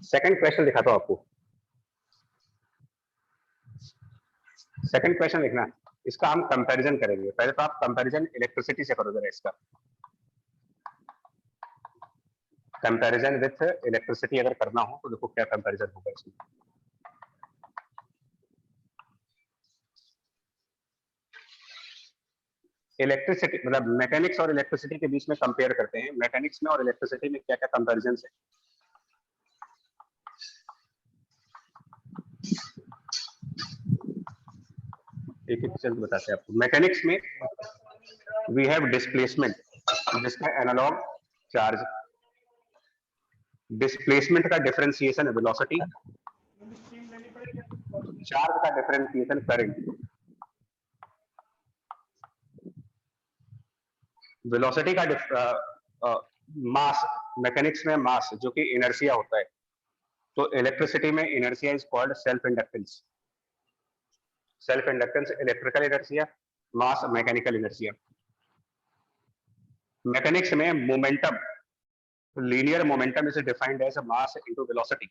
सेकंड क्वेश्चन दिखाता हूं आपको। सेकंड क्वेश्चन लिखना, इसका हम कंपैरिजन करेंगे। पहले तो आप कंपैरिजन इलेक्ट्रिसिटी से करोगे इसका, कंपैरिजन विथ इलेक्ट्रिसिटी अगर करना हो तो देखो क्या कंपैरिजन होगा इसमें। इलेक्ट्रिसिटी मतलब मैकेनिक्स और इलेक्ट्रिसिटी के बीच में कंपेयर करते हैं, मैकेनिक्स में और इलेक्ट्रिसिटी में क्या क्या कंपैरिजन है। एक एक चीज बताते हैं आपको। मैकेनिक्स में वी हैव डिस्प्लेसमेंट, जिसका एनालॉग चार्ज, डिस्प्लेसमेंट का डिफरेंशिएशन है वेलोसिटी, चार्ज का डिफरेंशिएशन करंट। वेलोसिटी का मास, मैकेनिक्स में मास जो कि इनर्शिया होता है, तो इलेक्ट्रिसिटी में inertia is called self inductance. Self inductance electrical inertia, mass mechanical inertia. Mechanics में momentum, linear momentum is defined as mass into velocity.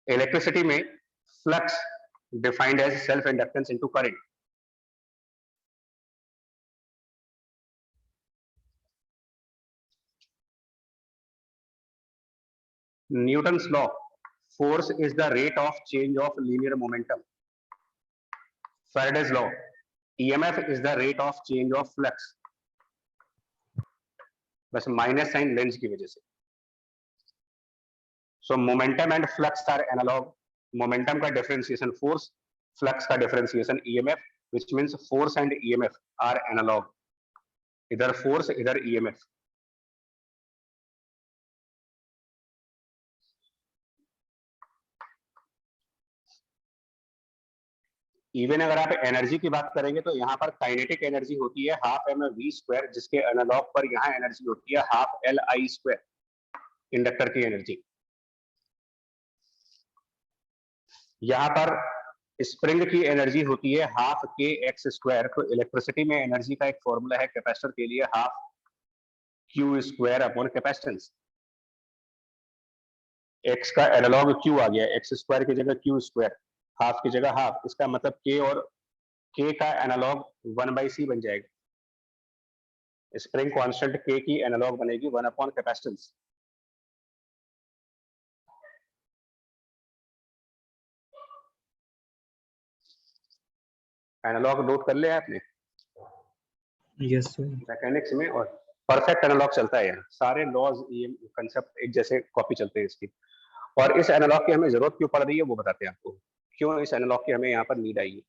Electricity में flux defined as self inductance into current. Newton's law, force is the rate of change of linear momentum. Faraday's law, EMF is the rate of change of flux. बस माइनस साइन लेंस की वजह से। So momentum and flux are analog. Momentum का डिफरेंशिएशन फोर्स, फ्लक्स का differentiation EMF, which means force and EMF are analog. इधर फोर्स इधर EMF। इवन अगर आप एनर्जी की बात करेंगे तो यहाँ पर काइनेटिक एनर्जी होती है हाफ mv², जिसके एनालॉग पर यहाँ एनर्जी होती है हाफ li², इंडक्टर की एनर्जी। यहाँ पर स्प्रिंग की एनर्जी होती है हाफ kx²। तो इलेक्ट्रिसिटी में एनर्जी का एक फॉर्मूला है कैपेसिटर के लिए, half q² upon capacitance. x का एनालॉग q आ गया, x² की जगह q², हाफ की जगह हाफ, इसका मतलब k और k का एनालॉग 1/c बन जाएगा। स्प्रिंग कांस्टेंट k की एनालॉग बनेगी 1 अपॉन कैपेसिटेंस। एनालॉग नोट कर लिया आपने यस सर। मैकेनिक्स में, और परफेक्ट एनालॉग चलता है यहाँ, सारे लॉज कंसेप्ट एक जैसे कॉपी चलते हैं इसकी। और इस एनालॉग की हमें जरूरत क्यों पड़ रही है वो बताते हैं आपको, क्यों इस एनालॉग की हमें यहाँ पर नीड आई है।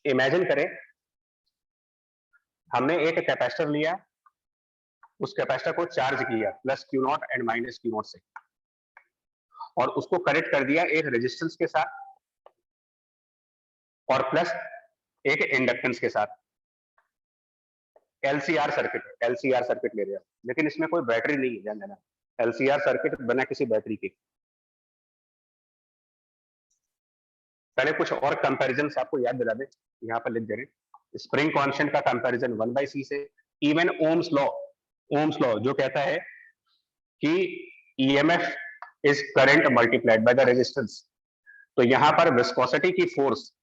इमेजिन करें हमने एक कैपेसिटर लिया, उस कैपेसिटर को चार्ज किया plus Q0 and minus Q0 से, और उसको कनेक्ट कर दिया एक रेजिस्टेंस के साथ और प्लस एक इंडक्टेंस के साथ। LCR सर्किट ले रहे हैं, लेकिन इसमें कोई बैटरी नहीं है, ध्यान देना। LCR सर्किट बना किसी बैटरी के। पहले कुछ और कंपैरिजन आपको याद दिला दे, यहाँ पर लिख दे रहे। स्प्रिंग कांस्टेंट का कंपैरिजन 1/c से। इवन ओम्स लॉ जो कहता है कि EMF is current multiplied by the resistance. तो यहाँ पर विस्कोसिटी की force,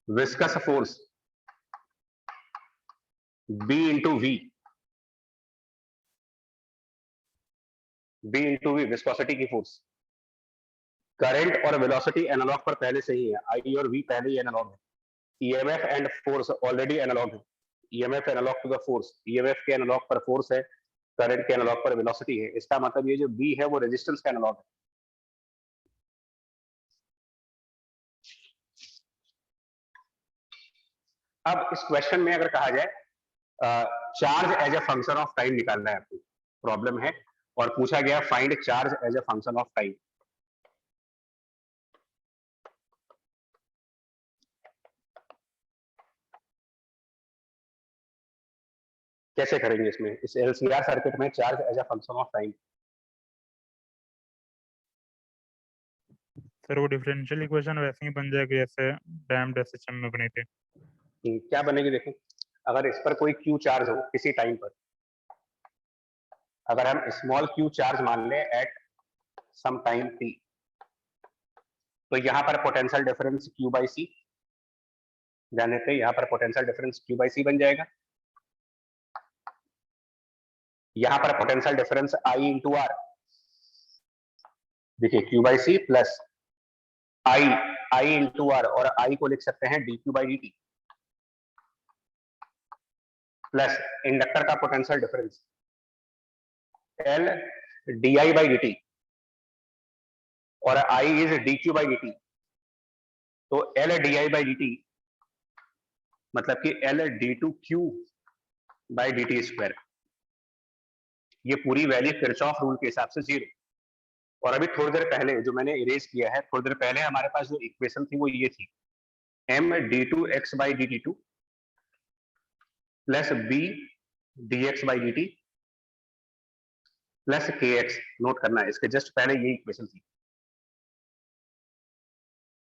viscous force B into v, viscosity की फोर्स। करंट और वेलोसिटी एनालॉग पर पहले से ही है, I और V पहले ही एनालॉग है। EMF and force already analog है। EMF analog to the force, EMF के एनालॉग पर फोर्स है, करंट के एनालॉग पर वेलोसिटी है। इसका मतलब ये जो B है वो रेजिस्टेंस का एनालॉग है। अब इस क्वेश्चन में अगर कहा जाए charge as a function of time निकालना है आपको, प्रॉब्लम है, और पूछा गया find charge as a function of time. कैसे करेंगे इसमें, इस LCR सर्किट में charge as a function of time? Sir वो डिफरेंशियल इक्वेशन वैसे ही बन जाएगी जैसे डैम्ड SHM में बनी थी। क्या बनेगी देखो, अगर इस पर कोई Q चार्ज हो किसी टाइम पर, अगर हम स्मॉल Q चार्ज मान ले एट सम टाइम t, तो यहाँ पर पोटेंशियल डिफरेंस Q/C, ध्यान देते हैं यहाँ पर पोटेंशियल डिफरेंस Q/C बन जाएगा। यहाँ पर potential difference I into R, देखिए Q/C plus I into R, और I को लिख सकते हैं dQ/dt, प्लस इंडक्टर का पोटेंशियल डिफरेंस L di/dt, और I इज dQ/dt। तो L di/dt मतलब कि L d2Q/dt²। ये पूरी वैल्यू किरचॉफ रूल के हिसाब से 0। और अभी थोड़ी देर पहले जो मैंने इरेज किया है, थोड़ी देर पहले हमारे पास जो इक्वेशन थी वो ये थी, m d2x/dt2 plus b dx/dt plus kx। Note करना है, इसके जस्ट पहले ये इक्वेशन थी।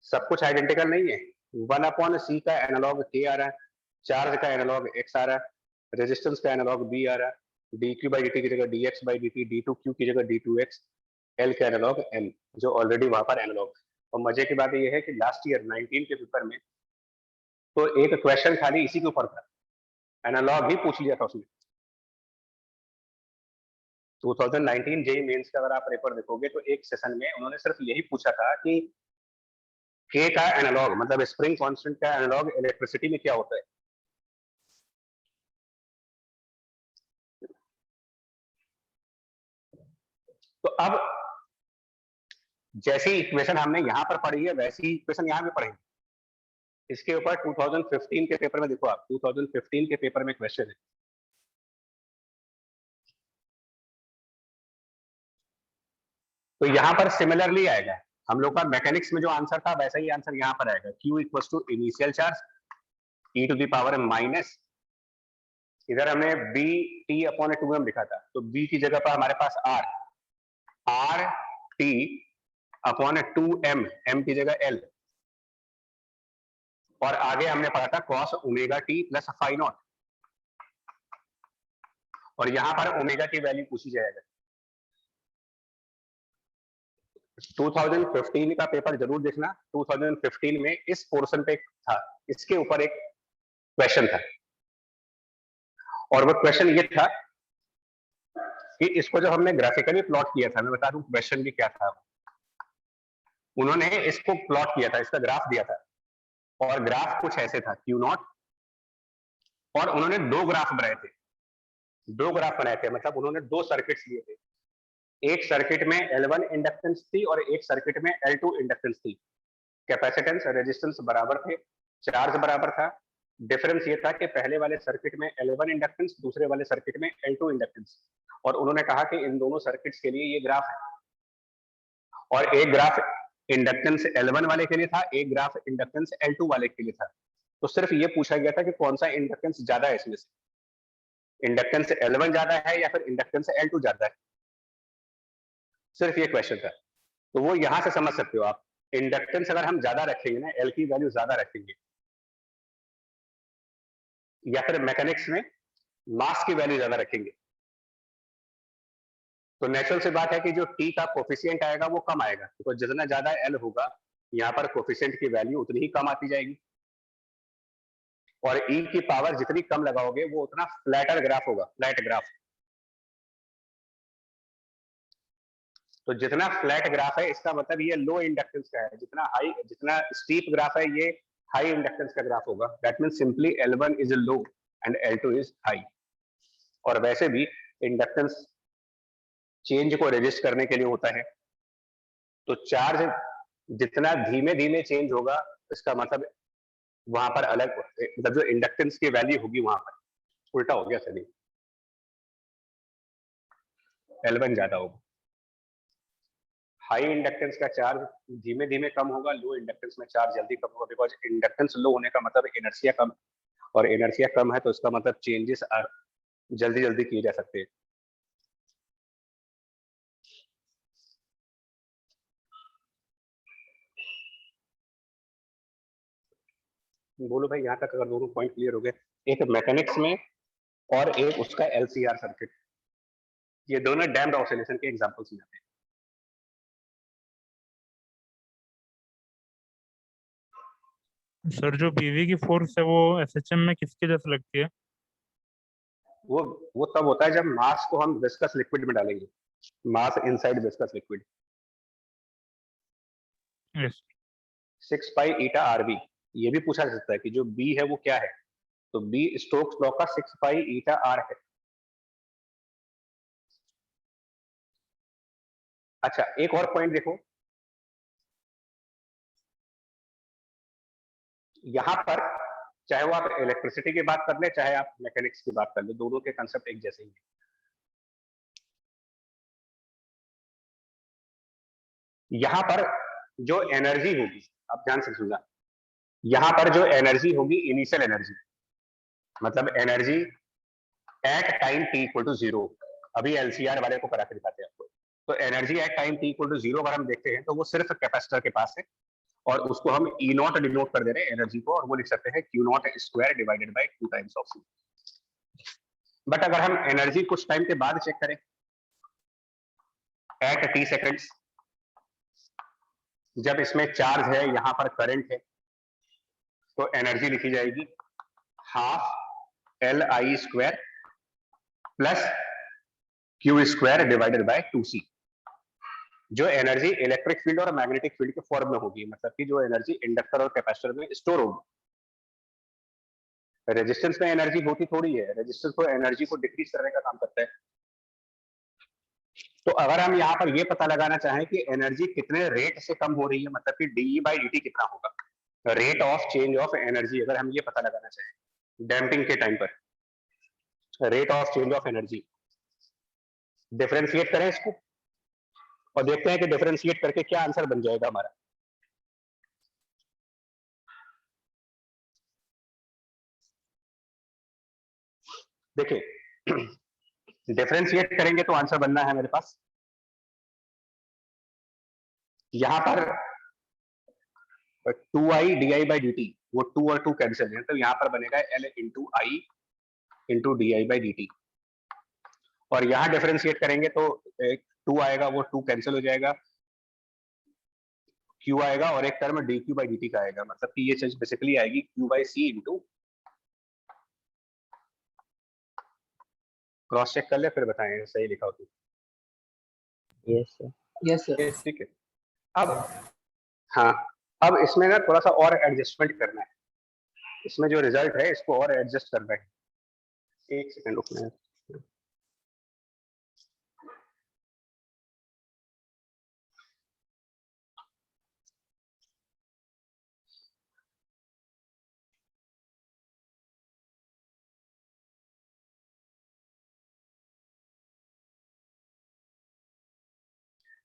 सब कुछ आइडेंटिकल नहीं है। 1/c का एनालॉग k आ रहा है, चार्ज का एनालॉग x आ रहा है, रेजिस्टेंस का एनालॉग b आ रहा है, dQ/dt की जगह dx/dt, d2Q की जगह d2x, L का एनालॉग L, जो ऑलरेडी वहां पर एनालॉग। और मजे की बात यह है कि लास्ट ईयर 19 के पेपर में तो एक क्वेश्चन खाली इसी के ऊपर था, एनालॉग ही पूछ लिया था उसने। 2019 जेईई मेंस का अगर आप पेपर देखोगे तो एक सेशन में उन्होंने सिर्फ यही पूछा था कि K का एनालॉग मतलब स्प्रिंग कांस्टेंट का एनालॉग इलेक्ट्रिसिटी में क्या होता है। तो अब जैसी इक्वेशन हमने यहां पर पढ़ी है वैसी इक्वेशन यहां भी पढ़ेंगे। इसके ऊपर 2015 के पेपर में देखो आप, 2015 के पेपर में क्वेश्चन है, तो यहाँ पर सिमिलरली आएगा, हम लोग का मैकेनिक्स में जो आंसर था वैसा ही आंसर यहाँ पर आएगा, Q equal to initial charge e to the power minus, इधर हमने b t अपॉन 2m लिखा था, तो b की जगह पर हमारे पास r t upon 2m, m की जगह l, और आगे हमने पढ़ा था cos omega t plus phi naught, और यहां पर ओमेगा की वैल्यू पूछी जाएगा। 2015 का पेपर जरूर देखना, 2015 में इस पोर्शन पे था, इसके ऊपर एक क्वेश्चन था, और वो क्वेश्चन ये था कि इसको जब हमने ग्राफिकली प्लॉट किया था, मैं बता दूं क्वेश्चन भी क्या था। उन्होंने इसको प्लॉट किया था, इसका ग्राफ दिया था, और ग्राफ कुछ ऐसे था Q0, और उन्होंने दो ग्राफ बनाए थे, मतलब उन्होंने दो सर्किट्स लिए थे, एक सर्किट में L1 इंडक्टेंस थी और एक सर्किट में L2 इंडक्टेंस थी, कैपेसिटेंस रेजिस्टेंस बराबर थे, चार्ज बराबर था। डिफरेंस ये था कि पहले वाले सर्किट में L1 इंडक्टेंस, दूसरे वाले सर्किट में L2 इंडक्टेंस, और उन्होंने कहा कि इन दोनों सर्किट्स के लिए ये ग्राफ है, और एक ग्राफ इंडक्टेंस L1 वाले के लिए था, एक ग्राफ इंडक्टेंस L2 वाले के लिए था। तो सिर्फ ये पूछा गया था कि कौन सा इंडक्टेंस ज्यादा है, इसमें से इंडक्टेंस L1 ज्यादा है या फिर इंडक्टेंस L2 ज्यादा है, सिर्फ ये क्वेश्चन था। तो वो यहां से समझ सकते हो आप, इंडक्टेंस अगर हम ज्यादा रखेंगे ना, L की वैल्यू ज्यादा रखेंगे, या फिर मैकेनिक्स में मास की वैल्यू ज्यादा रखेंगे, तो नेचुरल सी बात है कि जो T का कोफिशिएंट आएगा वो कम आएगा, तो जितना ज्यादा L होगा यहाँ पर कोफिशिएंट की वैल्यू उतनी ही कम आती जाएगी, और E की पावर जितनी कम लगाओगे वो उतना फ्लैटर ग्राफ होगा, फ्लैट ग्राफ। तो जितना फ्लैट ग्राफ है इसका मतलब ये लो इंडक्टेंस का है, जितना स्टीप ग्राफ है ये हाई इंडक्टेंस का ग्राफ होगा। That means simply L1 is low and L2 is high. और वैसे भी इंडक्टेंस चेंज को रेजिस्ट करने के लिए होता है, तो चार्ज जितना धीमे धीमे चेंज होगा इसका मतलब वहां पर अलग, मतलब जो इंडक्टेंस की वैल्यू होगी वहां पर उल्टा हो गया, सभी L1 ज्यादा होगा। हाई इंडक्टेंस का चार्ज धीमे धीमे कम होगा, लो इंडक्टेंस में चार्ज जल्दी कम होगा, बिकॉज इंडक्टेंस लो होने का मतलब इनर्शिया कम, और इनर्शिया कम है तो इसका मतलब चेंजेस जल्दी जल्दी किए जा सकते हैं। बोलो भाई, यहाँ तक अगर दोनों पॉइंट क्लियर हो गए, एक मैकेनिक्स में और एक उसका LCR सर्किट, ये दोनों डैम्प्ड ऑसिलेशन के एग्जांपल्स में आते हैं। सर जो पीवी की फोर्स है वो एसएचएम में किसके जैसे लगती है? वो तब होता है जब मास को हम विस्कस लिक्विड में डालेंगे, मास inside viscous liquid. Yes. 6 pi ईटा RV, ये भी पूछा जा सकता है कि जो B है वो क्या है, तो B स्टोक्स लॉ का 6 पाई ईटा R है। अच्छा, एक और पॉइंट देखो, यहां पर चाहे वो आप इलेक्ट्रिसिटी की बात कर ले, चाहे आप मैकेनिक्स की बात कर ले, दोनों के कंसेप्ट एक जैसे ही हैं। यहां पर जो एनर्जी होगी, आप ध्यान से सुनना, यहां पर जो एनर्जी होगी इनिशियल एनर्जी, मतलब energy at time t equal to 0, अभी LCR वाले को करा के दिखाते हैं आपको। तो energy at time t equal to 0 अगर हम देखते हैं तो वो सिर्फ कैपेसिटर के पास है, और उसको हम E0 डिनोट कर दे रहे हैं एनर्जी को, और वो लिख सकते हैं Q0 square divided by 2 times of C। But अगर हम एनर्जी कुछ टाइम के बाद चेक करें, एट t सेकेंड्स, जब इसमें चार्ज है, यहां पर करंट है, तो एनर्जी लिखी जाएगी half LI square plus Q square divided by 2C। जो एनर्जी इलेक्ट्रिक फील्ड और मैग्नेटिक फील्ड के फॉर्म में होगी, मतलब कि जो एनर्जी इंडक्टर और कैपेसिटर में स्टोर होगी। रेजिस्टेंस में एनर्जी होती थोड़ी है, रेजिस्टेंस तो एनर्जी को डिक्रीज करने का काम करता है। तो अगर हम यहाँ पर ये पता लगाना चाहें कि एनर्जी कितने रेट से कम हो रही है, मतलब कि dE/dt कितना होगा, rate of change of energy, अगर हम ये पता लगाना चाहें डैम्पिंग के टाइम पर, rate of change of energy, differentiate करें इसको, और देखते हैं कि डिफरेंशिएट करके क्या आंसर बन जाएगा हमारा। देखिए डिफरेंशिएट करेंगे तो आंसर बनना है मेरे पास, यहां पर 2i di by d T, वो 2 और 2 कैंसिल है, तो यहां पर बनेगा l into I into D I by d T. और यहां डिफरेंशिएट करेंगे तो 2 आएगा, वो 2 कैंसिल हो जाएगा, q आएगा और एक term d q by d t का आएगा, मतलब कि ये चीज बेसिकली आएगी q by c into, cross check कर ले फिर बताएं सही लिखा हो तो। Yes sir. Yes sir. ठीक है, अब हाँ, अब इसमें ना थोड़ा सा और एडजस्टमेंट करना है, इसमें जो रिजल्ट है इसको और एडजस्ट करना है। एक सेकंड रुकना है।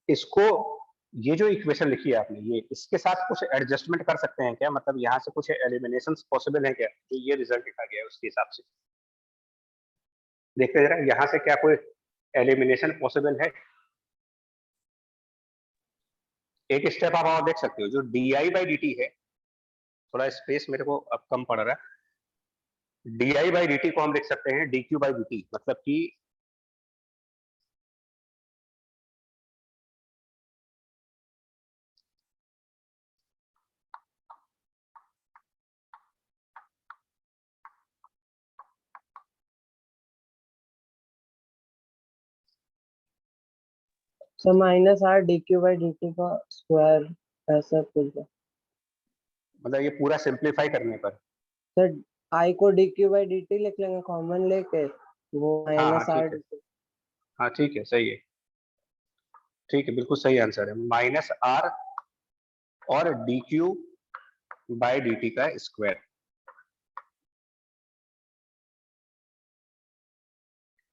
इसको, ये जो इक्वेशन लिखी है आपने, ये इसके साथ कुछ एडजस्टमेंट कर सकते हैं क्या, मतलब यहाँ से कुछ एलिमिनेशंस पॉसिबल है क्या, जो ये रिजल्ट लिखा गया है उसके हिसाब से देखते जरा, यहाँ से क्या कोई एलिमिनेशन पॉसिबल है। एक स्टेप आप और देख सकते हो, जो D I by d T है, थोड़ा स्पेस मेरे को अब कम पड़ रहा है, D I by d T को हम लिख सकते हैं D q by d T, मतलब कि sir minus R D q by d t का स्क्वायर, ऐसा कुछ है। मतलब ये पूरा सिंप्लीफाई करने पर, सर आई को D q by d T लिख लेंगे कॉमन लेके, वो माइनस आर। हाँ ठीक है, सही है, ठीक है, बिल्कुल सही आंसर है, माइनस आर और D q by d t का स्क्वायर।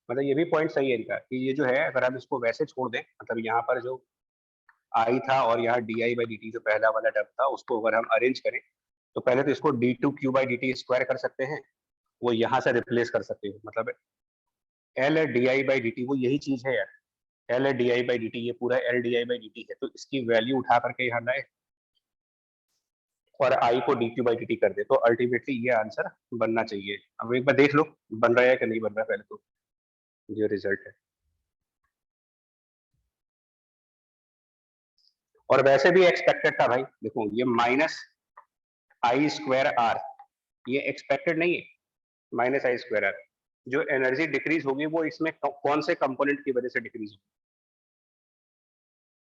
मतलब ये भी पॉइंट सही है इनका कि ये जो है अगर हम इसको वैसे छोड़ दें, मतलब यहाँ पर जो आई था और यहाँ D I by d T जो पहला वाला टर्म था उसको अगर हम अरेंज करें, तो पहले तो इसको d two q by d t square कर सकते हैं, वो यहाँ से रिप्लेस कर सकते हो, मतलब L D I by d T वो यही चीज है यार, L D I by d T, ये पूरा L D I by d T है, तो इसकी वैल्यू उठा करके यहाँ लाए और आई को D q by d T कर दे, तो अल्टीमेटली ये आंसर बनना चाहिए। अब एक बार देख लो बन रहा है कि नहीं बन रहा है, पहले तो जो रिजल्ट है। और वैसे भी एक्सपेक्टेड था भाई, देखो ये माइनस आई स्क्वायर आर, ये एक्सपेक्टेड नहीं है, माइनस आई स्क्वायर आर, जो एनर्जी डिक्रीज होगी वो इसमें कौन से कंपोनेंट की वजह से डिक्रीज होगी।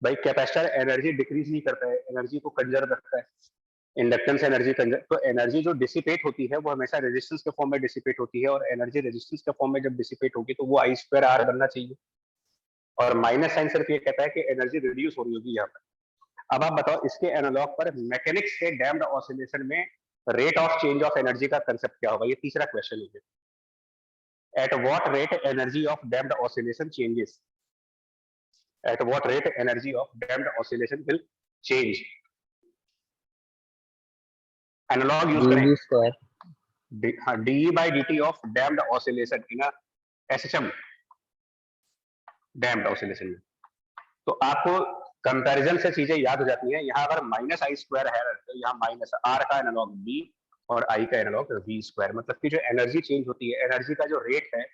भाई कैपेसिटर एनर्जी डिक्रीज नहीं करता है, एनर्जी को कंजर्व रखता है, इंडक्टेंस एनर्जी कंजर्व, तो एनर्जी जो डिसिपेट होती है वो हमेशा रेजिस्टेंस के फॉर्म में डिसिपेट होती है, और एनर्जी रेजिस्टेंस के फॉर्म में जब डिसिपेट होगी तो वो आई स्क्वायर आर बनना चाहिए, और माइनस साइन सिर्फ ये कहता है कि एनर्जी रिड्यूस हो रही होगी यहाँ पर। अब आप बताओ इसके एनालॉग पर मैकेनिक्स के डैम्प्ड ऑसिलेशन में rate of change of energy का कंसेप्ट क्या होगा, ये तीसरा क्वेश्चन है। At what rate energy of damped oscillation changes, at what rate energy of damped oscillation will change, analogue use करें square d by d t of damped oscillation in SHM damped oscillation में, तो आपको कंपैरिजन से चीजें याद हो जाती हैं। यहाँ अगर माइनस आई स्क्वायर है तो यहाँ माइनस आर का एनालॉग बी और आई का एनालॉग वी स्क्वायर, मतलब कि जो एनर्जी चेंज होती है, एनर्जी का जो रेट है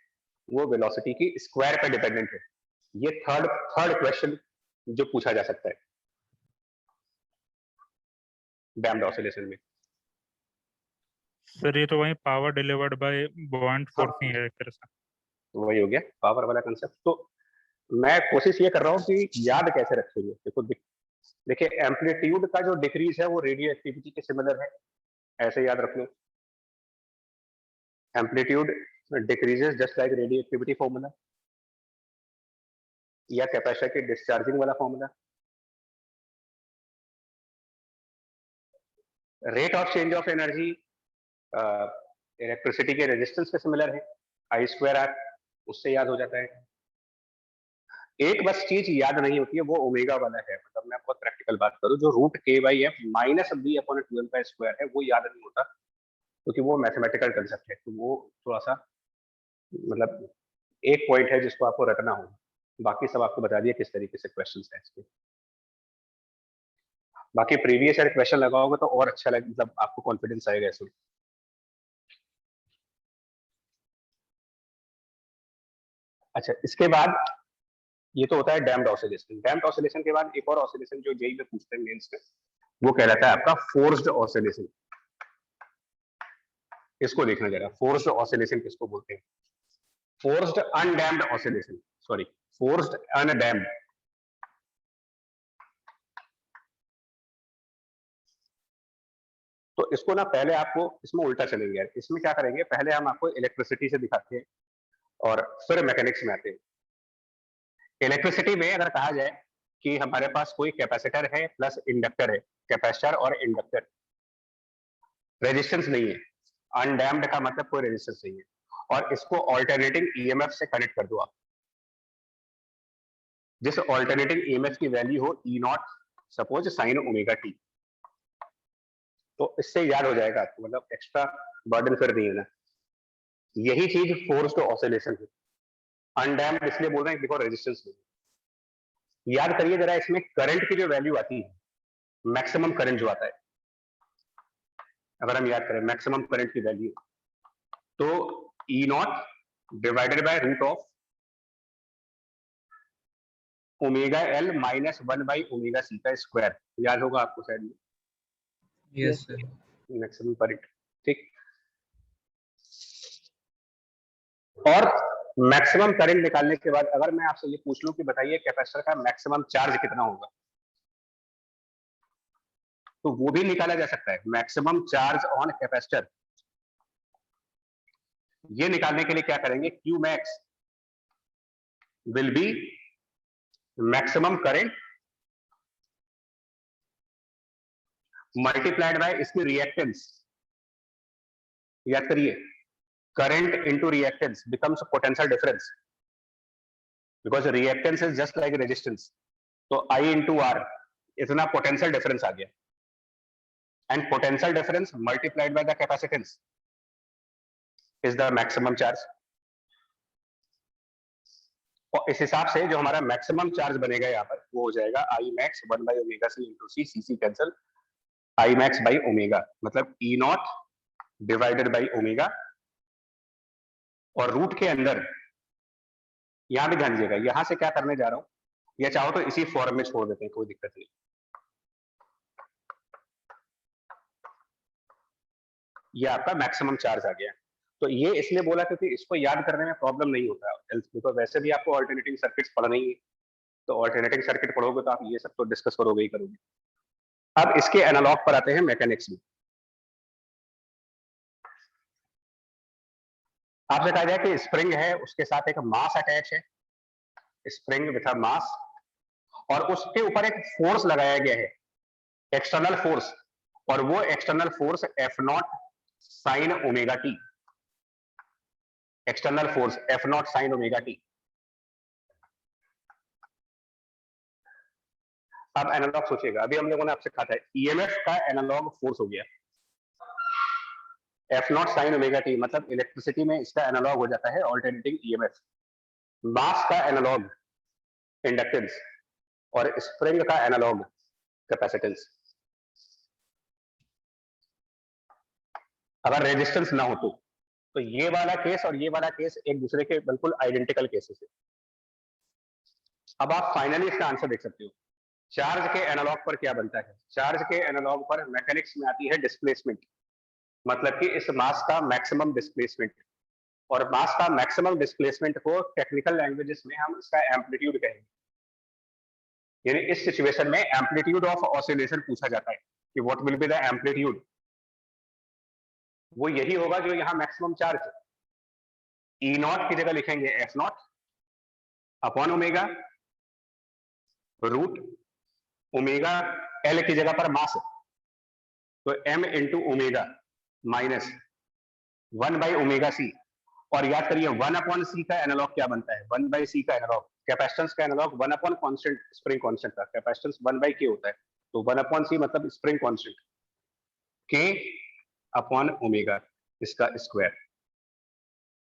वो वेलोसिटी की स्क्वायर पे डिपेंडेंट है। ये थर्ड क्वेश्चन जो पूछा जा सकता है डैम्प्ड ऑसिलेशन में। सर ये तो वही power delivered by bond forcing है एक तरह से, तो वही हो गया पावर वाला कंसेप्ट। तो मैं कोशिश ये कर रहा हूँ कि याद कैसे रखेंगे, देखो देखिए एम्पलीट्यूड का जो डिक्रीज है वो रेडियो एक्टिविटी के सिमिलर है, ऐसे याद रख लो, amplitude decreases just like radioactivity formula, या कैपेसिटर के डिस्चार्जिंग वाला formula. Rate of change of energy electricity के रेजिस्टेंस के सिमिलर है, आई स्क्वायर आर, उससे याद हो जाता है। एक बस चीज याद नहीं होती है, वो ओमेगा वाला है। मतलब मैं बहुत प्रैक्टिकल बात करूं, जो रूट के by f minus b upon 12 का स्क्वायर है, वो याद नहीं होता, क्योंकि वो मैथमेटिकल कंसेप्ट है। तो वो थोड़ा सा मतलब एक पॉइंट है जिसको आपको रखना होगा। बाकी सब आपको बता दिया किस तरीके से क्वेश्चन है इसके। बाकी प्रीवियस ईयर क्वेश्चन लगाओगे तो और अच्छा लगे, मतलब आपको कॉन्फिडेंस आएगा इसमें। अच्छा, इसके बाद ये तो होता है डैम्प्ड ऑसिलेशन। डैम्प्ड ऑसिलेशन के बाद एक और ऑसिलेशन जो जेई में पूछते हैं मेंस में, वो कहलाता है आपका फोर्स्ड ऑसिलेशन। इसको देखना जरा, फोर्स्ड ऑसिलेशन किसको बोलते हैं? Forced undamped oscillation, sorry forced undamped. तो इसको ना पहले आपको इसमें उल्टा चलेंगे यार। इसमें क्या करेंगे, पहले हम आपको इलेक्ट्रिसिटी से दिखाते हैं और फिर मैकेनिक्स में आते हैं। इलेक्ट्रिसिटी में अगर कहा जाए कि हमारे पास कोई कैपेसिटर है प्लस इंडक्टर है, कैपेसिटर और इंडक्टर, रेजिस्टेंस नहीं है, अनडैम्प्ड का मतलब कोई रेजिस्टेंस नहीं है, और इसको ऑल्टरनेटिंग ईएमएफ से कनेक्ट कर दो आप। जिस ऑल्टरनेटिंग ईएमएफ की वैल्यू हो E naught, suppose sine omega t, तो इससे याद हो जाएगा आपको, मतलब एक्स्ट्रा बर्डन फिर नहीं है ना। यही चीज फोर्स्ड ऑसिलेशन है। अनडैम्प्ड इसलिए बोल रहे हैं बिकॉज रेजिस्टेंस नहीं। याद करिए जरा, इसमें करंट की जो वैल्यू आती है, मैक्सिमम करंट जो आता है, अगर हम याद करें मैक्सिमम करंट की वैल्यू, तो E naught divided by root of omega L minus 1 by omega C का स्क्वायर। याद होगा आपको शायद। Yes sir. मैक्सिमम करंट, ठीक। और मैक्सिमम करंट निकालने के बाद अगर मैं आपसे ये पूछ लूं कि बताइए कैपेसिटर का मैक्सिमम चार्ज कितना होगा, तो वो भी निकाला जा सकता है। मैक्सिमम चार्ज ऑन कैपेसिटर, ये निकालने के लिए क्या करेंगे, Q max will be maximum current multiplied by इसकी रिएक्टेंस। याद करिए, current into reactance becomes potential difference, because reactance is just like resistance. तो आई इंटू आर, इतना पोटेंशियल डिफरेंस आ गया, and potential difference multiplied by the capacitance is the maximum charge. और इस हिसाब से जो हमारा मैक्सिमम चार्ज बनेगा यहाँ पर, वो हो जाएगा I max 1 by omega c into c, c c cancel, I max by omega, मतलब e naught divided by omega, और रूट के अंदर यहां भी ध्यान दीजिएगा, यहां से क्या करने जा रहा हूं, या चाहो तो इसी फॉर्म में छोड़ देते हैं, कोई दिक्कत नहीं। ये आपका मैक्सिमम चार्ज आ गया। तो ये इसलिए बोला क्योंकि इसको याद करने में प्रॉब्लम नहीं होता है, बिकॉज वैसे भी आपको ऑल्टरनेटिंग सर्किट्स पढ़ना ही है, तो ऑल्टरनेटिंग सर्किट पढ़ोगे तो आप ये सब तो डिस्कस करोगे ही करोगे। अब इसके एनालॉग पर आते हैं मैकेनिक्स में। आपसे कहा जाए कि स्प्रिंग है, उसके साथ एक मास अटैच है, स्प्रिंग विथ अ मास, और उसके ऊपर एक फोर्स लगाया गया है, एक्सटर्नल फोर्स, और वो external force F naught sine omega T, external force F naught sine omega T. अब एनालॉग सोचिएगा, अभी हम लोगों ने आपसे कहा था ईएमएफ का एनालॉग फोर्स हो गया F naught sine omega T, मतलब इलेक्ट्रिसिटी में इसका एनालॉग हो जाता है ऑल्टरनेटिंग ईएमएफ। मास का एनालॉग इंडक्टेंस, और स्प्रिंग का एनालॉग कैपेसिटेंस। अगर रेजिस्टेंस ना हो तो ये वाला केस और ये वाला केस एक दूसरे के बिल्कुल आइडेंटिकल केसेस है। अब आप फाइनली इसका आंसर देख सकते हो। चार्ज के एनालॉग पर क्या बनता है, चार्ज के एनालॉग पर मैकेनिक्स में आती है डिस्प्लेसमेंट, मतलब कि इस मास का मैक्सिमम डिस्प्लेसमेंट, और मास का मैक्सिमम डिस्प्लेसमेंट को टेक्निकल लैंग्वेजेस में हम इसका एम्पलीट्यूड कहेंगे। यानी इस सिचुएशन में एम्पलीट्यूड ऑफ ऑसिलेशन पूछा जाता है कि what will be the amplitude. वो यही होगा जो यहां मैक्सिमम चार्ज, ई नॉट की जगह लिखेंगे f naught upon omega, root omega l की जगह पर मास, तो m into omega minus 1 by omega c. और याद करिए 1 अपॉन सी का एनालॉग क्या बनता है, 1 बाई सी का एनालॉग कैपेसिटेंस का analog 1 upon constant spring constant था, कैपेसिटेंस 1/k होता है, तो 1 अपॉन c मतलब spring constant, k upon omega इसका स्क्वायर,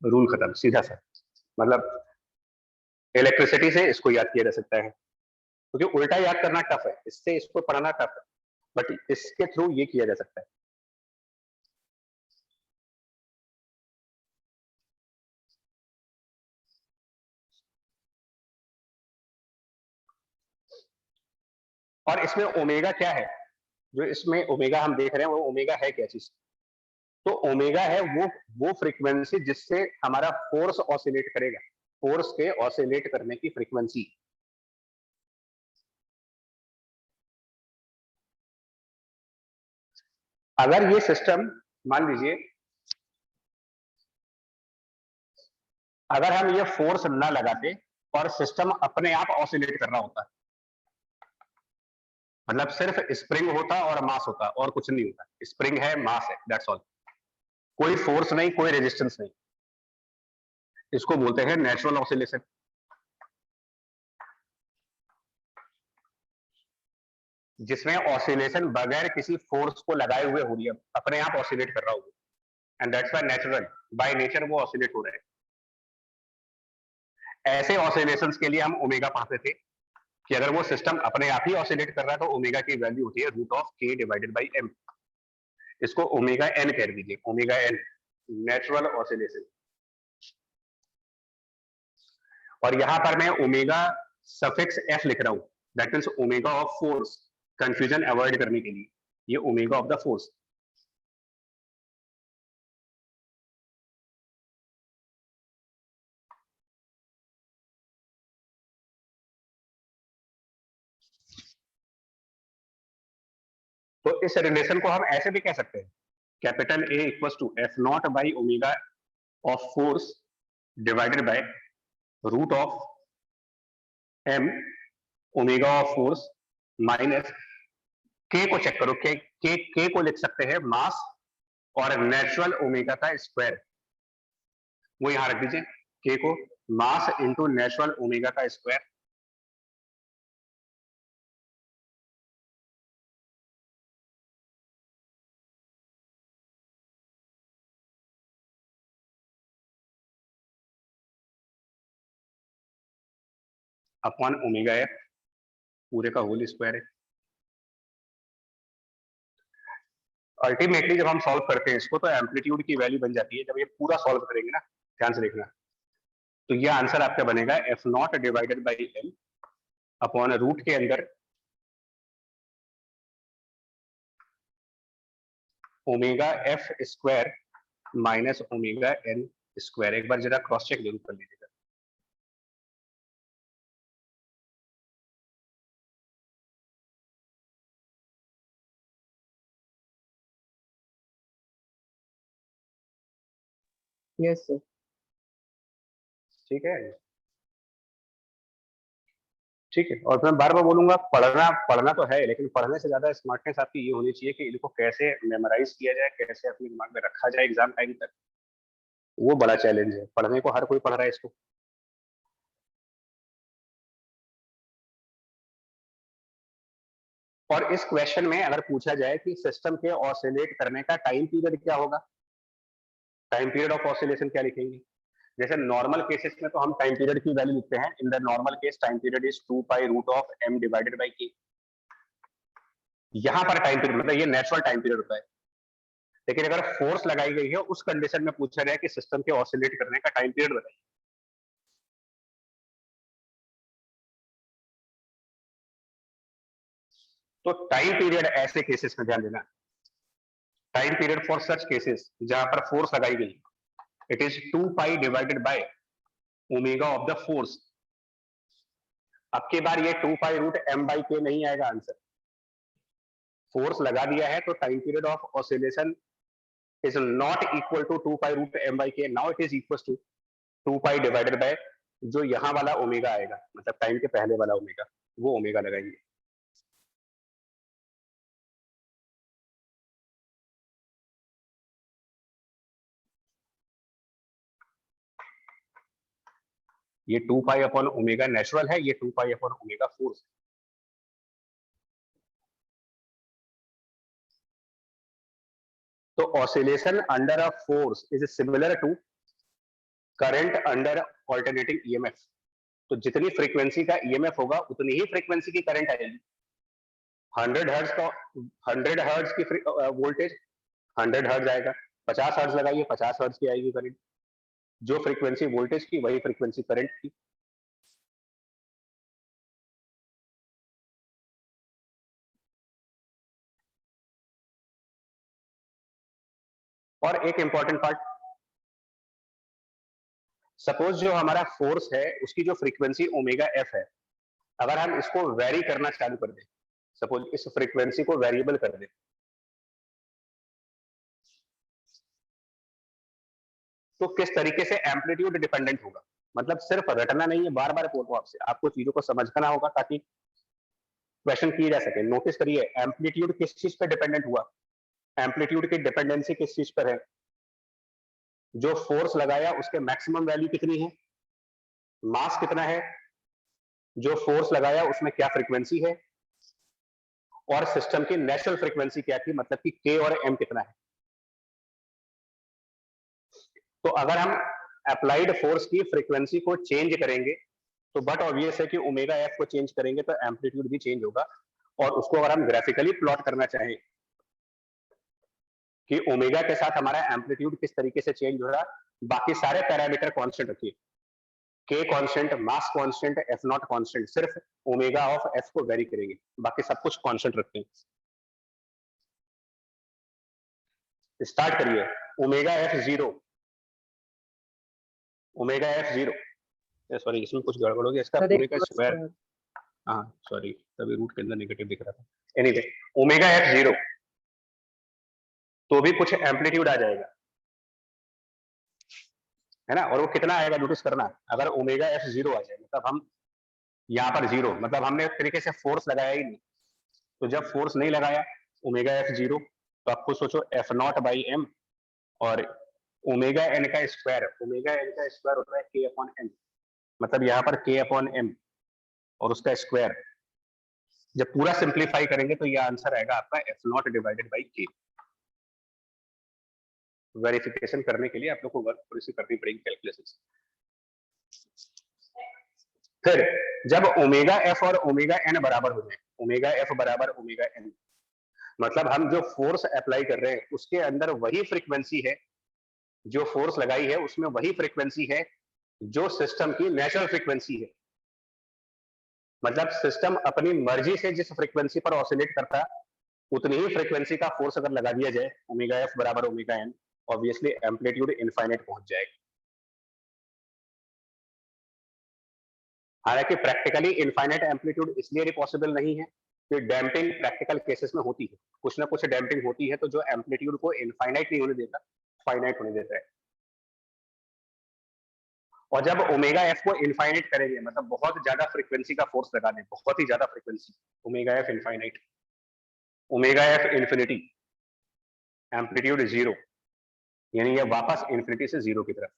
रूल खत्म, सीधा सा। मतलब इलेक्ट्रिसिटी से इसको याद किया जा सकता है, क्योंकि उल्टा याद करना टफ है, इससे इसको पढ़ना टफ है, बट इसके थ्रू ये किया जा सकता है। और इसमें ओमेगा क्या है, जो इसमें ओमेगा हम देख रहे हैं, वो ओमेगा है क्या चीज? तो ओमेगा है वो फ्रीक्वेंसी जिससे हमारा फोर्स ऑसिलेट करेगा, फोर्स के ऑसिलेट करने की फ्रीक्वेंसी। अगर ये सिस्टम मान लीजिए, अगर हम ये फोर्स ना लगाते और सिस्टम अपने आप ऑसिलेट कर रहा होता, मतलब सिर्फ स्प्रिंग होता और मास होता और कुछ नहीं होता, स्प्रिंग है मास है, दैट्स ऑल, कोई फोर्स नहीं, कोई रेजिस्टेंस नहीं, इसको बोलते हैं नेचुरल ऑसिलेशन। जिसमें ऑसिलेशन बगैर किसी फोर्स को लगाए हुए हो रही है, अपने आप ऑसिलेट कर रहा होगा, and that's why natural, by nature वो ऑसिलेट हो रहे हैं। ऐसे ऑसिलेशंस के लिए हम ओमेगा पढ़ते थे कि अगर वो सिस्टम अपने आप ही ऑसिलेट कर रहा है तो ओमेगा की वैल्यू होती है √k डिवाइडेड बाई m। इसको ओमेगा n कह दीजिए, ओमेगा n, नेचुरल ऑसिलेशन। और यहां पर मैं ओमेगा सफिक्स f लिख रहा हूं, that means omega of force, confusion avoid करने के लिए, ये ओमेगा ऑफ द फोर्स। तो इस रिलेशन को हम ऐसे भी कह सकते हैं, capital A equals to F0 by omega of force divided by root of m omega of force minus k को चेक करो, k को लिख सकते हैं मास और नेचुरल ओमेगा का स्क्वायर, वो यहां रख दीजिए, k को मास इंटू नेचुरल ओमेगा का स्क्वायर। अपॉन ओमेगा f पूरे का होल स्क्वायर है। अल्टीमेटली जब हम सॉल्व करते हैं इसको, तो एम्पलीट्यूड की वैल्यू बन जाती है, जब ये पूरा सॉल्व करेंगे ना, ध्यान से देखना, तो ये आंसर आपका बनेगा F0 divided by m upon root के अंदर omega f square minus omega n square. एक बार जरा क्रॉस चेक जरूर कर लीजिएगा। Yes sir. ठीक है, ठीक है। और मैं बार बार बोलूंगा, पढ़ना पढ़ना तो है, लेकिन पढ़ने से ज्यादा स्मार्टनेस आपकी ये होनी चाहिए कि इनको कैसे मेमोराइज किया जाए, कैसे अपने दिमाग में रखा जाए एग्जाम टाइम तक, वो बड़ा चैलेंज है। पढ़ने को हर कोई पढ़ रहा है इसको। और इस क्वेश्चन में अगर पूछा जाए कि सिस्टम के ऑसिलेट करने का टाइम पीरियड क्या होगा, टाइम पीरियड ऑफ ऑसिलेशन क्या लिखेंगे? जैसे नॉर्मल केसेस में तो हम टाइम पीरियड की वैल्यू लिखते हैं, in the normal case time period is 2 pi root of m divided by k। यहां पर टाइम पीरियड मतलब ये नेचुरल टाइम पीरियड होता है, लेकिन अगर फोर्स लगाई गई है उस कंडीशन में पूछा जाए कि सिस्टम के ऑसिलेट करने का टाइम पीरियड बताइए, तो टाइम पीरियड ऐसे केसेस में ध्यान देना, time period for such cases जहां पर फोर्स लगाई गई, it is 2 pi divided by omega of the force. अब की बार ये 2 pi root m by k नहीं आएगा आंसर, फोर्स लगा दिया है तो time period of oscillation is not equal to 2 pi root m by k, now it is equal to 2 pi divided by जो यहां वाला ओमेगा आएगा, मतलब टाइम के पहले वाला ओमेगा, वो ओमेगा लगाएंगे। ये 2 पाई अपॉन ओमेगा नेचुरल है, ये 2 पाई अपॉन ओमेगा फोर्स है। तो oscillation under a force is similar to current under alternating EMF. तो जितनी फ्रीक्वेंसी का ईएमएफ होगा उतनी ही फ्रीक्वेंसी की करंट आएगी। 100 हर्ट्ज का 100 हर्ट्ज की वोल्टेज 100 हर्ट्ज आएगा, 50 हर्ट्ज लगाइए 50 हर्ट्ज की आएगी करंट। जो फ्रीक्वेंसी वोल्टेज की वही फ्रीक्वेंसी करंट की। और एक इंपॉर्टेंट पार्ट, सपोज जो हमारा फोर्स है उसकी जो फ्रीक्वेंसी ओमेगा एफ है, अगर हम इसको वेरी करना चालू कर दें, सपोज इस फ्रीक्वेंसी को वेरिएबल कर दें, तो किस तरीके से एम्पलीट्यूड डिपेंडेंट होगा। मतलब सिर्फ रटना नहीं है, बार बार बोल रहा हूं आपसे, आपको चीजों को समझना होगा ताकि क्वेश्चन किए जा सके। नोटिस करिए एम्पलीट्यूड किस चीज पे डिपेंडेंट हुआ, एम्पलीट्यूड की डिपेंडेंसी किस चीज पर है, जो फोर्स लगाया उसके मैक्सिमम वैल्यू कितनी है, मास कितना है, जो फोर्स लगाया उसमें क्या फ्रीक्वेंसी है, और सिस्टम की नेचुरल फ्रीक्वेंसी क्या थी, मतलब कि के और एम कितना है। तो अगर हम अप्लाइड फोर्स की फ्रीक्वेंसी को चेंज करेंगे तो बट ऑब्वियस है कि ओमेगा एफ को चेंज करेंगे तो एम्पलीट्यूड भी चेंज होगा। और उसको अगर हम ग्राफिकली प्लॉट करना चाहें कि ओमेगा के साथ हमारा एम्पलीट्यूड किस तरीके से चेंज हो रहा, बाकी सारे पैरामीटर कांस्टेंट रखिए, के constant, mass constant, F not constant, सिर्फ ओमेगा ऑफ एफ को वेरी करेंगे, बाकी सब कुछ कांस्टेंट रखते हैं। स्टार्ट करिए, omega F zero, omega F zero, sorry इसमें कुछ गड़बड़ हो गया, इसका पूरे का स्क्वायर, हाँ सॉरी तभी रूट के अंदर नेगेटिव दिख रहा था। एनीवे ओमेगा एफ जीरो तो भी कुछ एम्पलीट्यूड आ जाएगा, है ना। और वो कितना आएगा नोटिस करना, अगर ओमेगा एफ जीरो आ जाए मतलब हम यहाँ पर जीरो, मतलब हमने एक तरीके से फोर्स लगाया ही नहीं। तो जब फोर्स नहीं लगाया ओमेगा एफ जीरो, तो आप खुद सोचो एफ नॉट बाई एम और ओमेगा एन का स्क्वायर, ओमेगा एन का स्क्वायर होता है के अपॉन एम, मतलब यहाँ पर के अपॉन एम और उसका स्क्वायर। जब पूरा सिंप्लीफाई करेंगे तो यह आंसर आएगा आपका एफ नॉट डिवाइडेड बाई के। वेरिफिकेशन करने के लिए आप लोग को वर्क थोड़ी सी करनी पड़ेगी कैलकुलेशन। फिर जब ओमेगा एफ और ओमेगा एन बराबर हो जाए, ओमेगा एफ बराबर ओमेगा एन, मतलब हम जो फोर्स अप्लाई कर रहे हैं उसके अंदर वही फ्रीक्वेंसी है, जो फोर्स लगाई है उसमें वही फ्रीक्वेंसी है जो सिस्टम की नेचुरल फ्रीक्वेंसी है। मतलब सिस्टम अपनी मर्जी से जिस फ्रीक्वेंसी पर ऑसिलेट करता है उतनी ही फ्रीक्वेंसी का फोर्स अगर लगा दिया जाए, ओमेगा एफ बराबर omega n, obviously amplitude infinite पहुंच जाएगा। हालांकि प्रैक्टिकली इनफाइनाइट एम्पलीट्यूड इसलिए पॉसिबल नहीं है कि डैम्पिंग प्रैक्टिकल केसेस में होती है, कुछ ना कुछ डैम्पिंग होती है, तो जो एम्पलीट्यूड को इनफाइनाइट नहीं होने देता, फाइनाइट होने देता है। और जब ओमेगा एफ को इनफाइनाइट करेंगे, मतलब बहुत ज्यादा फ्रीक्वेंसी का फोर्स लगा दें, बहुत ही ज्यादा frequency, omega F infinite, omega F infinity, amplitude zero, यानी ये वापस इन्फिनिटी से जीरो की तरफ।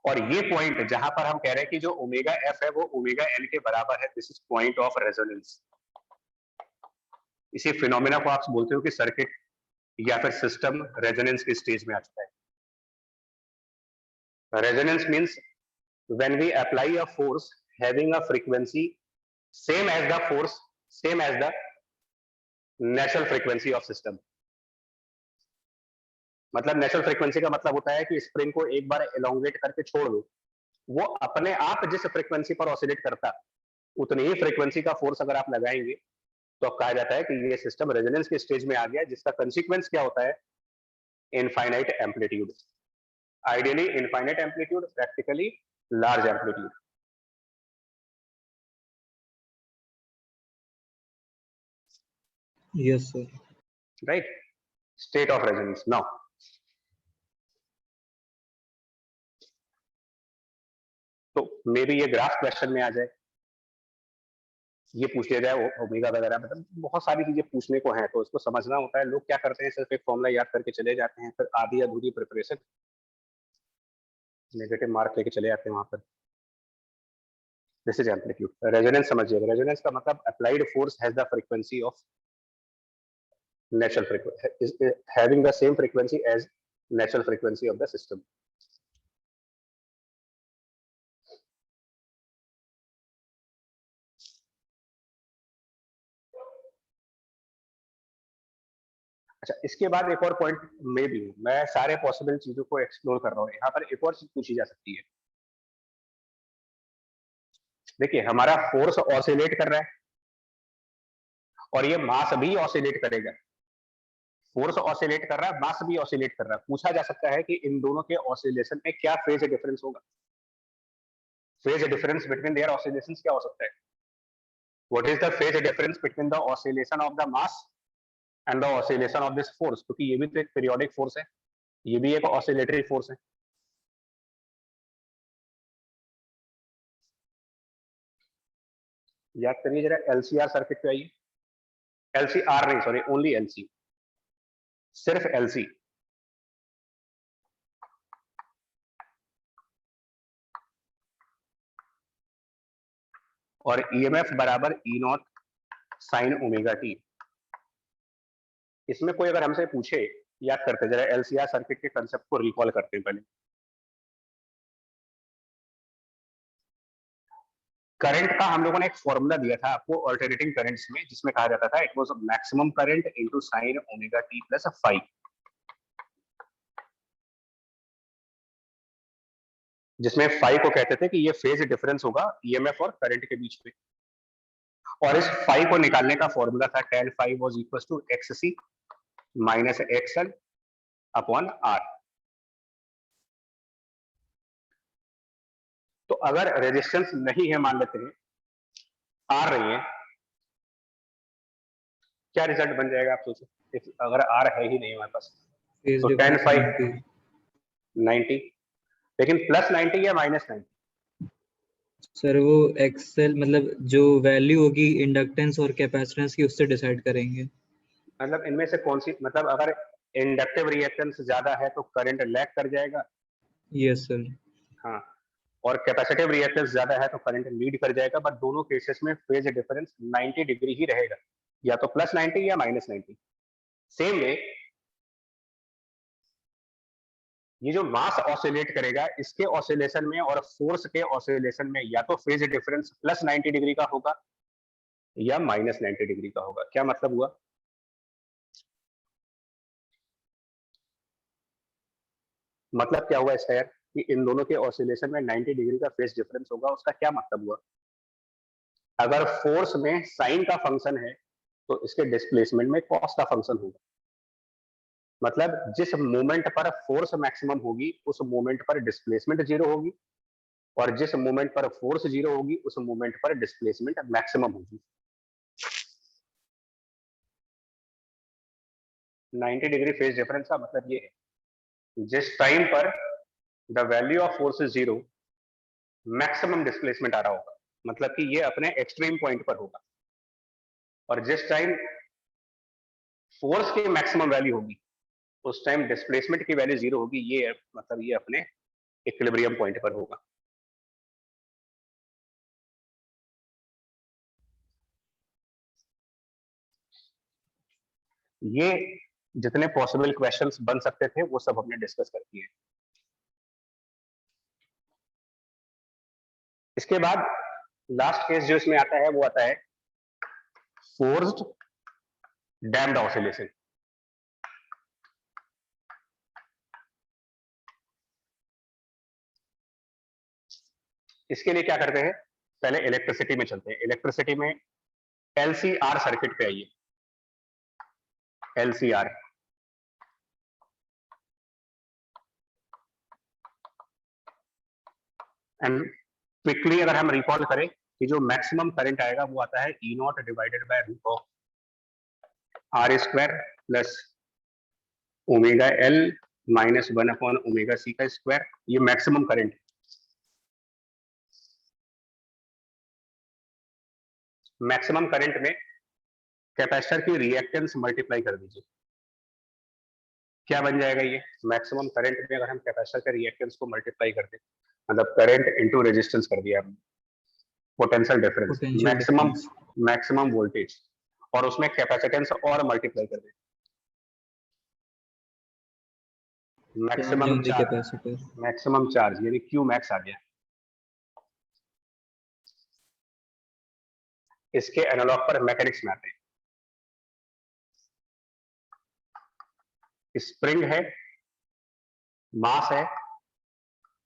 और ये पॉइंट जहां पर हम कह रहे हैं कि जो ओमेगा एफ है वो ओमेगा एन के बराबर है, this is point of resonance. इसी फिनोमेना को आप बोलते हो कि सर्किट या फिर सिस्टम रेजोनेंस के स्टेज में आ चुका है। Resonance means when we apply a force having a frequency same as the force, same as the natural frequency of system. मतलब नेचुरल फ्रीक्वेंसी का मतलब होता है कि स्प्रिंग को एक बार एलोंगेट करके छोड़ दो, वो अपने आप जिस फ्रीक्वेंसी पर ऑसिलेट करता उतनी ही फ्रीक्वेंसी का फोर्स अगर आप लगाएंगे तो अब कहा जाता है कि ये सिस्टम रेजोनेंस के स्टेज में आ गया, जिसका कंसीक्वेंस क्या होता है, infinite amplitude. Ideally infinite amplitude, practically large amplitude. Yes sir, right, state of resonance. Now तो मे बी ये ग्राफ क्वेश्चन में आ जाए। ये पूछ लिया जाए ओमेगा वगैरह, मतलब बहुत सारी चीजें पूछने को हैं, तो इसको समझना होता है। लोग क्या करते हैं, सिर्फ एक फॉर्मूला याद करके चले जाते हैं, फिर आधी अधूरी प्रिपरेशन, नेगेटिव मार्क लेके चले जाते हैं वहां पर। This is amplitude. रेजोनेंस समझिएगा, रेजोनेंस का मतलब applied force has the frequency of natural frequency, is having the same frequency as natural frequency of the system. अच्छा, इसके बाद एक और पॉइंट में भी हूं मैं, सारे पॉसिबल चीजों को एक्सप्लोर कर रहा हूं। यहाँ पर एक और चीज पूछी जा सकती है। देखिए, हमारा फोर्स ऑसिलेट कर रहा है और ये मास भी ऑसिलेट करेगा। फोर्स ऑसिलेट कर रहा है, मास भी ऑसिलेट कर रहा है। पूछा जा सकता है कि इन दोनों के ऑसिलेशन में क्या फेज डिफरेंस होगा। Phase difference between their oscillations क्या हो सकता है? What is the phase difference between the oscillation of the mass and the oscillation of this force? क्योंकि ये भी तो एक पीरियोडिक फोर्स है, ये भी एक ऑसिलेटरी फोर्स है। याद करिए जरा, एलसीआर सर्किट पे आइए। एलसीआर नहीं, सॉरी, ओनली एलसी, सिर्फ एलसी। और ईएमएफ बराबर ई नॉट साइन ओमेगा टी। इसमें कोई अगर हमसे पूछे, याद करते जरा, एलसीआर सर्किट के कंसेप्ट को रिकॉल करते हैं पहले। करंट का हम लोगों ने एक फॉर्मूला दिया था आपको अल्टरनेटिंग करंट्स में, जिसमें कहा जाता था it was maximum current into sine omega t plus phi. जिसमें फाई को कहते थे कि ये फेज डिफरेंस होगा ईएमएफ और करंट के बीच में। और इस फाई को निकालने का फॉर्मूला था tan phi was equal to XC minus XL upon R. तो अगर रेजिस्टेंस नहीं है, मान लेते हैं आर रही है, क्या रिजल्ट बन जाएगा आप सोचो। अगर आर है ही नहीं हमारे पास, तो tan फाई 90, लेकिन प्लस 90 या माइनस 90? सर वो एक्सेल मतलब जो वैल्यू होगी इंडक्टेंस और कैपेसिटेंस की, उससे डिसाइड करेंगे। मतलब इनमें से कौन सी, मतलब अगर इंडक्टिव रिएक्टेंस ज्यादा है तो करंट लैग कर जाएगा। Yes sir. हाँ, और कैपेसिटिव रिएक्टेंस ज्यादा है तो करंट लीड कर जाएगा। बट दोनों केसेस में फेज डिफरेंस 90 डिग्री ही रहेगा, या तो प्लस 90 या माइनस 90। सेम वे ये जो मास ऑसिलेट करेगा, इसके ऑसिलेशन में और फोर्स के ऑसिलेशन में या तो फेज डिफरेंस प्लस 90 डिग्री का होगा या माइनस 90 डिग्री का होगा। क्या मतलब हुआ? मतलब क्या हुआ इसका यार, कि इन दोनों के ऑसिलेशन में 90 डिग्री का फेज डिफरेंस होगा। उसका क्या मतलब हुआ? अगर फोर्स में साइन का फंक्शन है तो इसके डिस्प्लेसमेंट में कॉस का फंक्शन होगा। मतलब जिस मोमेंट पर फोर्स मैक्सिमम होगी उस मोमेंट पर डिस्प्लेसमेंट जीरो होगी, और जिस मोमेंट पर फोर्स जीरो होगी उस मोमेंट पर डिस्प्लेसमेंट मैक्सिमम होगी। 90 डिग्री फेज डिफरेंस का मतलब ये है, जिस टाइम पर the value of force is zero, maximum displacement आ रहा होगा, मतलब कि ये अपने एक्सट्रीम पॉइंट पर होगा। और जिस टाइम फोर्स की मैक्सिमम वैल्यू होगी उस टाइम डिस्प्लेसमेंट की वैल्यू जीरो होगी। ये मतलब ये अपने इक्विलिब्रियम पॉइंट पर होगा। ये जितने पॉसिबल क्वेश्चंस बन सकते थे वो सब हमने डिस्कस कर दिए। इसके बाद लास्ट केस जो इसमें आता है वो आता है फोर्स्ड डैम्ड ऑसिलेशन। इसके लिए क्या करते हैं, पहले इलेक्ट्रिसिटी में चलते हैं। इलेक्ट्रिसिटी में एलसीआर सर्किट पे आइए। एलसीआर एंड क्विकली अगर हम रिकॉल करें कि जो मैक्सिमम करंट आएगा वो आता है E naught divided by root of R square plus omega L minus 1 upon omega C का स्क्वायर। ये मैक्सिमम करंट। मैक्सिमम करंट में कैपेसिटर की रिएक्टेंस मल्टीप्लाई कर दीजिए, क्या बन जाएगा ये? मैक्सिमम करंट में अगर हम कैपेसिटर के रिएक्टेंस को मल्टीप्लाई कर दें, मतलब करंट इनटू रेजिस्टेंस कर दिया हमने, potential difference, Potential maximum difference. Maximum voltage, और उसमें कैपेसिटेंस और मल्टीप्लाई कर दें, Charge on the capacitor. Maximum charge यानी क्यू मैक्स आ गया। इसके एनालॉग पर मैकेनिक्स में आते हैं। स्प्रिंग है, मास है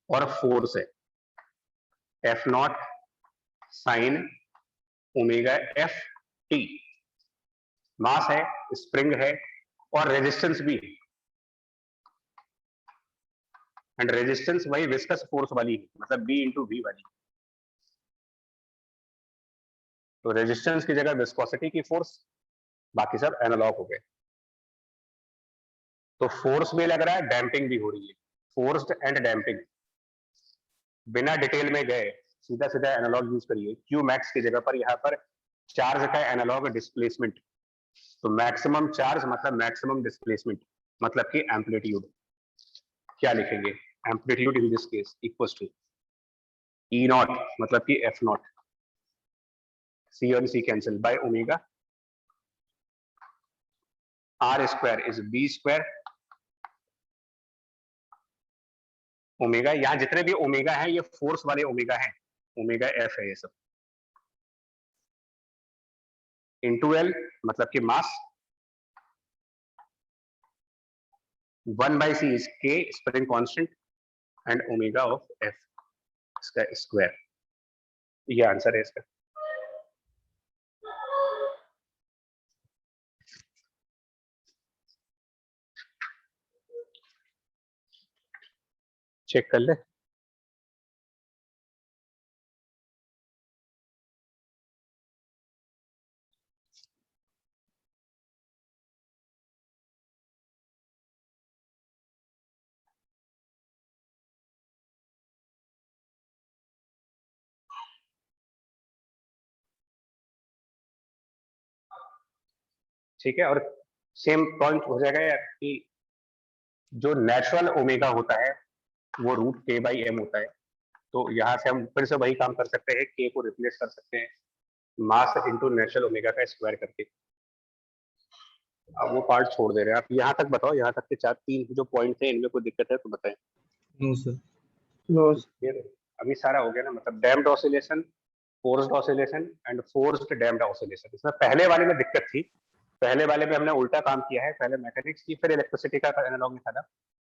और फोर्स है, F naught sine omega F t. Mass है, स्प्रिंग है और रेजिस्टेंस भी है, एंड रेजिस्टेंस वही विस्कस फोर्स वाली है, मतलब बी इंटू वी वाली। तो रेजिस्टेंस की जगह विस्कोसिटी की फोर्स, बाकी सब एनालॉग हो गए। तो फोर्स भी लग रहा है, डैम्पिंग भी हो रही है, फोर्स्ड एंड डैम्पिंग। बिना डिटेल में गए सीधा सीधा एनालॉग यूज करिए। क्यू मैक्स की जगह पर यहाँ पर चार्ज का एनालॉग डिस्प्लेसमेंट, तो मैक्सिमम चार्ज मतलब मैक्सिमम डिस्प्लेसमेंट मतलब कि एम्पलीट्यूड। क्या लिखेंगे? Amplitude in this case equals to E naught मतलब कि एफ नॉट, सी और C cancel, by omega, R square is B square, omega, यहाँ जितने भी ओमेगा हैं ये फोर्स वाले ओमेगा हैं, ओमेगा एफ है ये सब, इंटू एल मतलब कि मास, 1/c is k spring constant and omega of F इसका स्क्वायर। ये आंसर है इसका। चेक कर ले। ठीक है, और सेम पॉइंट हो जाएगा यार कि जो नेचुरल ओमेगा होता है वो रूट के बाई एम होता है। तो यहाँ से हम फिर से वही काम कर सकते हैं, के को रिप्लेस कर सकते हैं मास इंटू नेचुरल ओमेगा का स्क्वायर करके। अब वो पार्ट छोड़ दे रहे हैं आप। यहाँ तक बताओ, यहाँ तक के 4-3 जो पॉइंट थे इनमें कोई दिक्कत है तो बताएं। No sir. नो अभी सारा हो गया ना, मतलब damped oscillation, forced oscillation and forced damped oscillation. इसमें पहले वाले में दिक्कत थी, पहले वाले में हमने उल्टा काम किया है, पहले मैकेनिक्स की फिर इलेक्ट्रिसिटी का एनालॉग निकाला,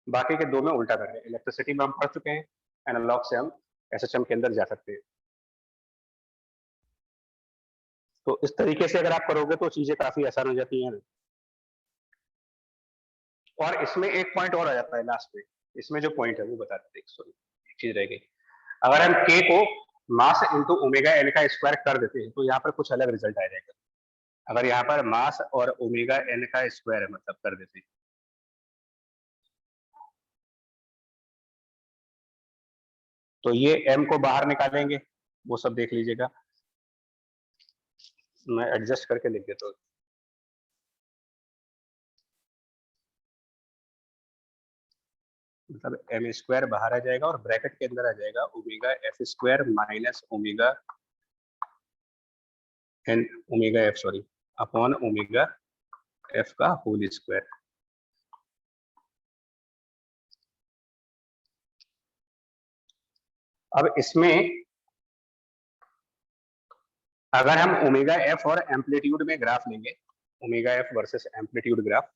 बाकी के दो में उल्टा कर रहे हैं। इलेक्ट्रिसिटी में हम पढ़ चुके हैं, एनालॉग से हम एसएचएम के अंदर जा सकते हैं। तो इस तरीके से अगर आप करोगे तो चीजें काफी आसान हो जाती हैं। और इसमें एक पॉइंट और आ जाता है लास्ट में, इसमें जो पॉइंट है वो बता देते हैं। सॉरी, एक चीज रह गई। अगर हम के को मास इंटू ओमेगा एन का स्क्वायर कर देते हैं तो यहाँ पर कुछ अलग रिजल्ट आ जाएगा। अगर यहाँ पर मास और ओमेगा एन का स्क्वायर मतलब कर देते हैं, तो ये m को बाहर निकालेंगे, वो सब देख लीजिएगा, मैं एडजस्ट करके लिख देता हूँ। मतलब m स्क्वायर बाहर आ जाएगा और ब्रैकेट के अंदर आ जाएगा omega f square minus omega n, omega f sorry, upon omega f का होल स्क्वायर। अब इसमें अगर हम ओमेगा एफ और एम्पलीट्यूड में ग्राफ लेंगे, omega f versus amplitude graph,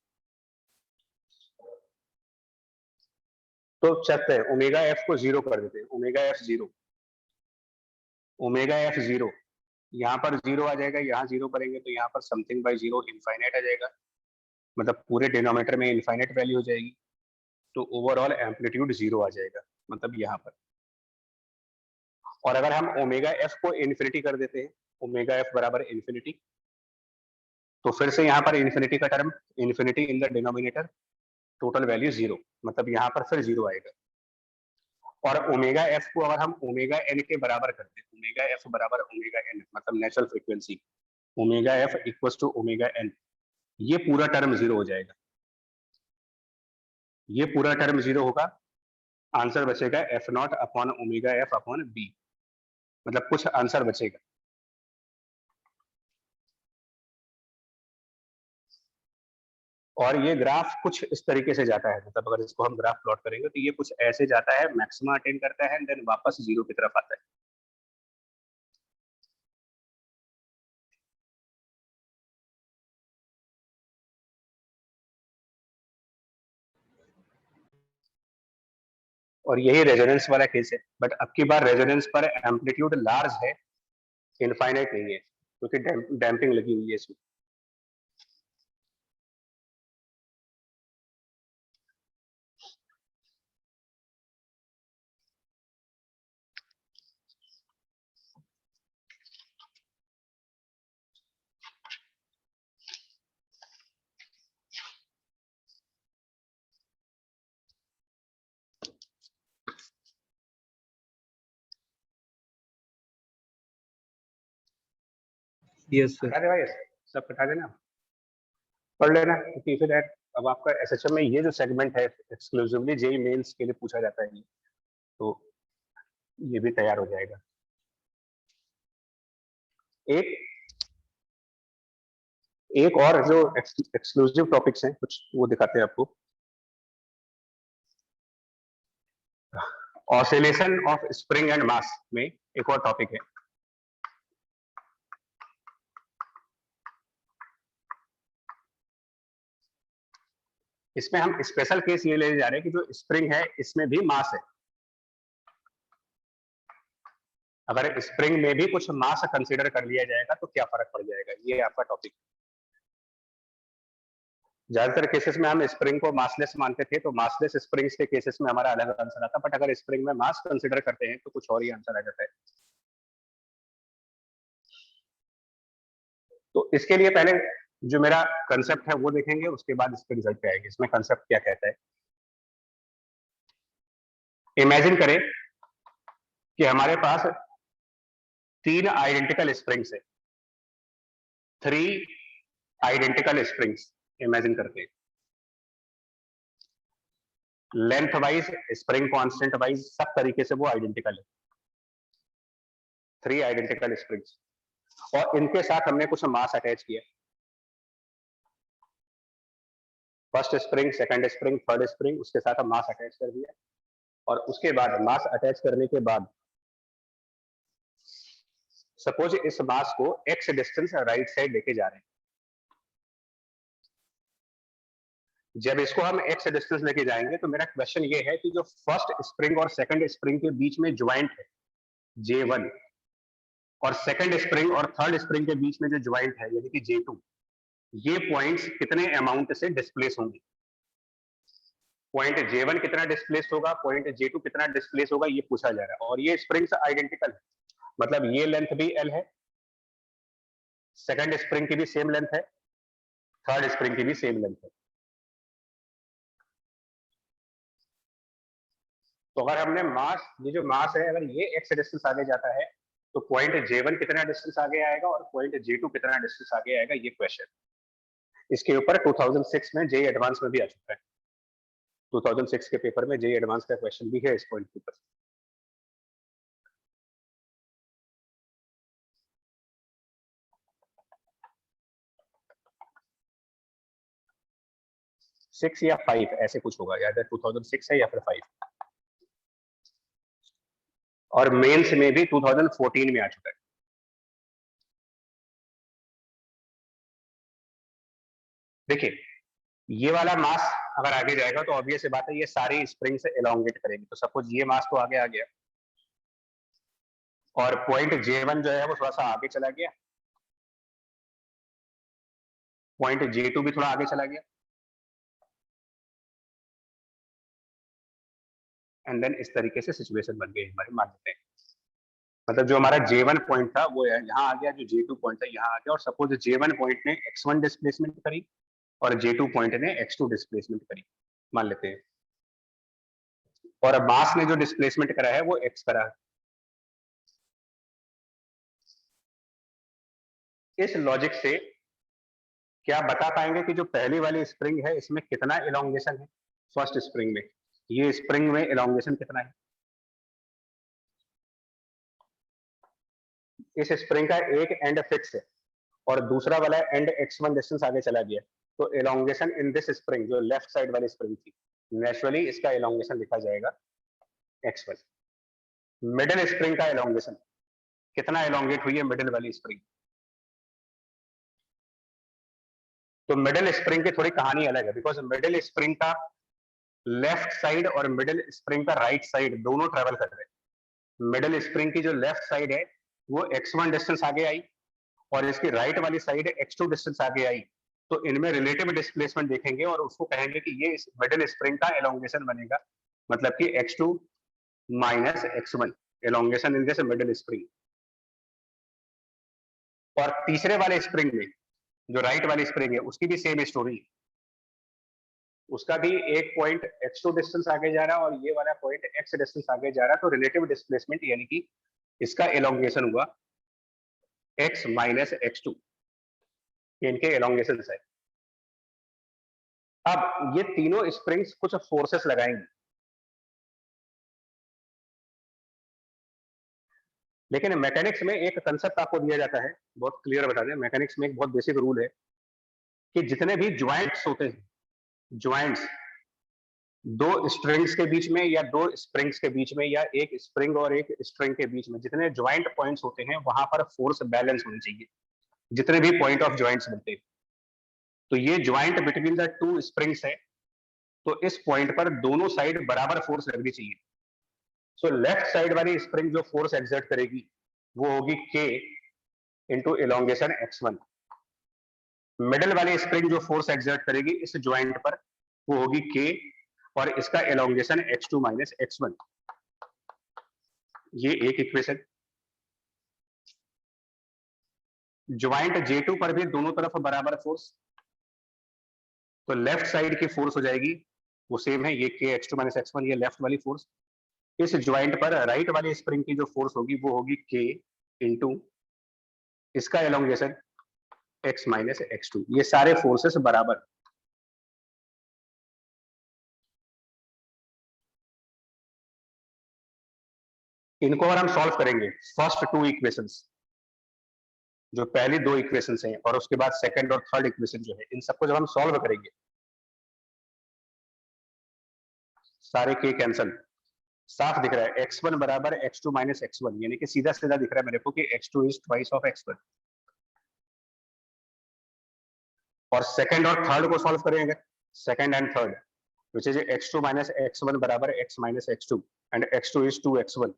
तो चलते हैं ओमेगा एफ को 0 कर देते हैं, ओमेगा एफ 0, ओमेगा एफ 0, यहाँ पर 0 आ जाएगा, यहाँ 0 करेंगे तो यहाँ पर समथिंग बाय 0 इनफाइनाइट आ जाएगा, मतलब पूरे डिनोमिनेटर में इनफाइनाइट वैल्यू हो जाएगी। तो ओवरऑल एम्पलीट्यूड 0 आ जाएगा, मतलब यहाँ पर। और अगर हम ओमेगा एफ को इन्फिनिटी कर देते हैं, ओमेगा एफ बराबर इन्फिनिटी, तो फिर से यहाँ पर इन्फिनिटी का term, infinity in the denominator, total value 0, मतलब यहाँ पर फिर 0 आएगा। और ओमेगा एफ को अगर हम ओमेगा एन के बराबर करते हैं, ओमेगा एफ बराबर ओमेगा एन मतलब natural frequency, omega f equal to omega n, ये पूरा टर्म जीरो हो जाएगा, ये पूरा टर्म जीरो होगा, आंसर बचेगा f naught upon omega f upon b, मतलब कुछ आंसर बचेगा। और ये ग्राफ कुछ इस तरीके से जाता है, मतलब अगर इसको हम ग्राफ प्लॉट करेंगे तो ये कुछ ऐसे जाता है, मैक्सिमा अटेन करता है, देन वापस जीरो की तरफ आता है। और यही रेजोनेंस वाला केस है, बट अब की बार रेजोनेंस पर एम्पलीट्यूड लार्ज है, इनफाइनाइट नहीं है, क्योंकि डैम्पिंग लगी हुई है इसमें। Yes sir. हटा दे भाई, सब हटा देना, पढ़ लेना, क्योंकि फिर अब आपका एसएचएम में ये जो सेगमेंट है एक्सक्लूसिवली जेई मेंस के लिए पूछा जाता है, तो ये भी तैयार हो जाएगा। एक और जो एक्सक्लूसिव टॉपिक्स हैं कुछ, वो दिखाते हैं आपको। Oscillation of spring and mass में एक और टॉपिक है। इसमें हम स्पेशल केस ये लेने जा रहे हैं कि जो स्प्रिंग है इसमें भी मास है। अगर स्प्रिंग में भी कुछ मास कंसीडर कर लिया जाएगा तो क्या फर्क पड़ जाएगा, ये आपका टॉपिक। ज्यादातर केसेस में हम स्प्रिंग को मासलेस मानते थे, तो मासलेस स्प्रिंग्स के केसेस में हमारा अलग आंसर आता, बट अगर स्प्रिंग में मास कंसीडर करते हैं तो कुछ और ही आंसर आ जाता है। तो इसके लिए पहले जो मेरा कंसेप्ट है वो देखेंगे, उसके बाद इसके रिजल्ट पे आएंगे। इसमें कंसेप्ट क्या कहता है, इमेजिन करें कि हमारे पास 3 आइडेंटिकल स्प्रिंग्स है, 3 आइडेंटिकल स्प्रिंग्स इमेजिन करते हैं। Length wise, spring constant wise, सब तरीके से वो आइडेंटिकल है, 3 आइडेंटिकल स्प्रिंग्स, और इनके साथ हमने कुछ मास अटैच किया। First spring, second spring, third spring, उसके साथ हम मास अटैच कर दिया। और उसके बाद मास अटैच करने के बाद सपोज इस मास को x डिस्टेंस राइट साइड लेके जा रहे हैं। जब इसको हम x डिस्टेंस लेके जाएंगे तो मेरा क्वेश्चन ये है कि जो फर्स्ट स्प्रिंग और सेकंड स्प्रिंग के बीच में ज्वाइंट है J1, और सेकंड स्प्रिंग और थर्ड स्प्रिंग के बीच में जो ज्वाइंट है यानी कि J2, ये पॉइंट्स कितने अमाउंट से डिस्प्लेस होंगे। पॉइंट J1 कितना डिस्प्लेस होगा, पॉइंट J2 कितना डिस्प्लेस होगा, ये पूछा जा रहा है। और ये स्प्रिंग्स आइडेंटिकल है, मतलब ये लेंथ भी L है, सेकंड स्प्रिंग की भी सेम लेंथ है, थर्ड स्प्रिंग की भी सेम लेंथ है। तो अगर हमने मास, ये जो मास है अगर ये x डिस्टेंस आगे जाता है तो पॉइंट J1 कितना डिस्टेंस आगे आएगा और पॉइंट J2 कितना डिस्टेंस आगे आएगा, ये क्वेश्चन। इसके ऊपर 2006 में जेईई एडवांस में भी आ चुका है, 2006 के पेपर में जेईई एडवांस का क्वेश्चन भी है इस पॉइंट के ऊपर। सिक्स या 5 ऐसे कुछ होगा, या 2006 है या फिर 5, और मेंस में भी 2014 में आ चुका है। देखिए ये वाला मास अगर आगे जाएगा तो ऑब्वियस बात है ये सारी स्प्रिंग से एलोंगेट करेंगे। तो सपोज ये मास तो आगे आ गया और पॉइंट J1 जो है वो थोड़ा सा आगे चला गया, पॉइंट J2 भी थोड़ा आगे चला गया, एंड देन इस तरीके से सिचुएशन बन गई हमारी, मान लेते हैं। मतलब जो हमारा J1 पॉइंट था वो यहाँ आ गया, जो J2 पॉइंट था यहाँ आ गया, और सपोज J1 पॉइंट ने x1 डिस्प्लेसमेंट करी और J2 पॉइंट ने x2 डिस्प्लेसमेंट करी, मान लेते हैं। और अब मास ने जो डिस्प्लेसमेंट करा है वो x करा है। इस लॉजिक से क्या बता पाएंगे कि जो पहली वाली स्प्रिंग है इसमें कितना इलोंगेशन है? फर्स्ट स्प्रिंग में, ये स्प्रिंग में इलोंगेशन कितना है? इस स्प्रिंग का एक एंड फिक्स है और दूसरा वाला एंड x1 डिस्टेंस आगे चला गया, तो इलोंगेशन इन दिस स्प्रिंग, जो लेफ्ट साइड वाली स्प्रिंग थी, नेचुरली इसका इलोंगेशन लिखा जाएगा x1। मिडिल स्प्रिंग का इलोंगेशन कितना इलोंगेट हुई है मिडिल वाली स्प्रिंग? तो मिडिल स्प्रिंग की थोड़ी कहानी अलग है, बिकॉज मिडिल स्प्रिंग का लेफ्ट साइड और मिडिल स्प्रिंग का राइट साइड दोनों ट्रेवल कर रहे हैं। मिडिल स्प्रिंग की जो लेफ्ट साइड है वो x1 डिस्टेंस आगे आई और इसकी राइट वाली साइड x2 डिस्टेंस आगे आई, तो इनमें रिलेटिव डिस्प्लेसमेंट देखेंगे और उसको कहेंगे कि ये इस मिडिल स्प्रिंग का एलोंगेशन बनेगा, मतलब कि x2 minus x1 elongation in this middle spring. और तीसरे वाले स्प्रिंग में, जो राइट वाली स्प्रिंग है, उसकी भी सेम स्टोरी, उसका भी एक पॉइंट x2 डिस्टेंस आगे जा रहा है और ये वाला पॉइंट x डिस्टेंस आगे जा रहा है, तो रिलेटिव डिस्प्लेसमेंट यानी कि इसका एलोंगेशन हुआ x माइनस x2, इनके एलोंगेशन है। अब ये तीनों स्प्रिंग्स कुछ फोर्सेस लगाएंगी, लेकिन मैकेनिक्स में एक कंसेप्ट आपको दिया जाता है, बहुत क्लियर बता दें, मैकेनिक्स में एक बहुत बेसिक रूल है कि जितने भी ज्वाइंट्स होते हैं, ज्वाइंट्स दो स्ट्रिंग्स के बीच में या दो स्प्रिंग्स के बीच में या एक स्प्रिंग और एक स्ट्रिंग के बीच में जितने ज्वाइंट पॉइंट्स होते हैं वहां पर फोर्स बैलेंस होनी चाहिए, जितने भी पॉइंट ऑफ ज्वाइंट्स बनते हैं। तो ये joint between the two springs है, तो इस पॉइंट पर दोनों साइड बराबर फोर्स लगनी चाहिए। सो लेफ्ट साइड वाली स्प्रिंग जो फोर्स एक्सर्ट करेगी वो होगी K into elongation x1। Middle वाली स्प्रिंग जो फोर्स एक्सर्ट करेगी इस ज्वाइंट पर वो होगी K और इसका एलोंगेशन x2 माइनस x1। ये एक इक्वेशन। ज्वाइंट J2 पर भी दोनों तरफ बराबर फोर्स, तो लेफ्ट साइड की फोर्स हो जाएगी वो सेम है, ये K x2 माइनस x1, ये लेफ्ट वाली फोर्स। इस ज्वाइंट पर राइट वाली स्प्रिंग की जो फोर्स होगी वो होगी K इंटू इसका एलोंगेशन x माइनस x2। ये सारे फोर्सेस बराबर। इनको अगर हम सॉल्व करेंगे, फर्स्ट टू इक्वेशंस, जो पहली दो इक्वेशंस हैं और उसके बाद सेकंड और थर्ड इक्वेशन जो है, इन सबको जब हम सॉल्व करेंगे, सारे के कैंसल, साफ दिख रहा है x1 बराबर x2 माइनस x1, यानी कि सीधा सीधा दिख रहा है मेरे को कि x2 is twice of x1। और सेकंड और थर्ड को सॉल्व करेंगे, second and third, which is x2 minus x1 बराबर x minus x2 and x2 is 2x1।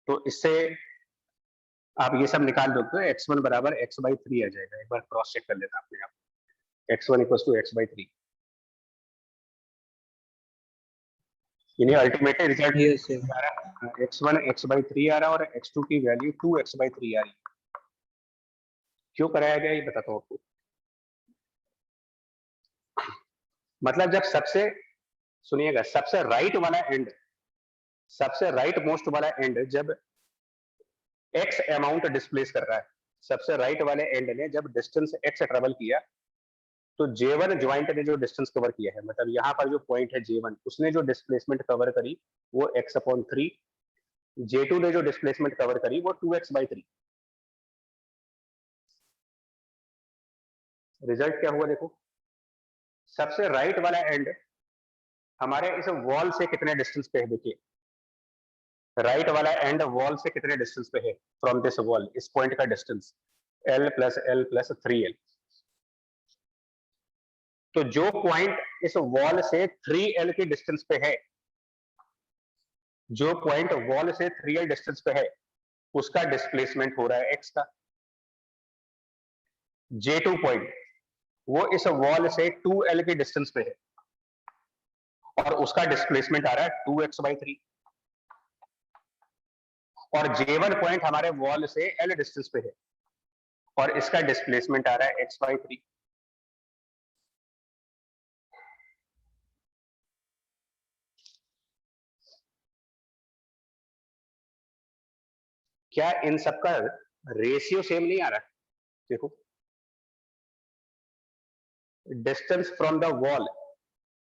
तो इससे आप ये सब निकाल दो तो x1 बराबर x by 3 आ जाएगा। एक बार क्रॉस चेक कर लेना अपने आप, x1 equals to x by 3, यानी अल्टीमेटली रिजल्ट Yes, sir. आ रहा है x1 x by 3 आ रहा है और x2 की वैल्यू 2x by 3 आ रही है। क्यों कराया गया ये बताता हूँ आपको। मतलब जब सबसे, सुनिएगा, सबसे राइट वाला एंड, सबसे राइट मोस्ट वाला एंड जब x अमाउंट डिस्प्लेस कर रहा है, सबसे राइट वाले एंड ने जब डिस्टेंस x ट्रेवल किया, तो J1 ज्वाइंट ने जो डिस्टेंस कवर किया है, मतलब यहाँ पर जो पॉइंट है J1, उसने जो डिस्प्लेसमेंट कवर करी वो x/3, J2 ने जो डिस्प्लेसमेंट कवर करी वो 2x by 3। रिजल्ट क्या हुआ देखो, सबसे राइट वाला एंड हमारे इस वॉल से कितने डिस्टेंस पे है, देखिए राइट वाला एंड वॉल से कितने डिस्टेंस पे है, फ्रॉम दिस वॉल, इस पॉइंट का डिस्टेंस L प्लस 3L। तो जो पॉइंट इस वॉल से 3L की डिस्टेंस पे है, जो पॉइंट वॉल से 3L डिस्टेंस पे है, उसका डिस्प्लेसमेंट हो रहा है x का। J2 पॉइंट वो इस वॉल से 2L की डिस्टेंस पे है और उसका डिस्प्लेसमेंट आ रहा है 2x by 3। और J1 पॉइंट हमारे वॉल से L डिस्टेंस पे है और इसका डिस्प्लेसमेंट आ रहा है x by 3। क्या इन सबका रेशियो सेम नहीं आ रहा है? देखो, distance from the wall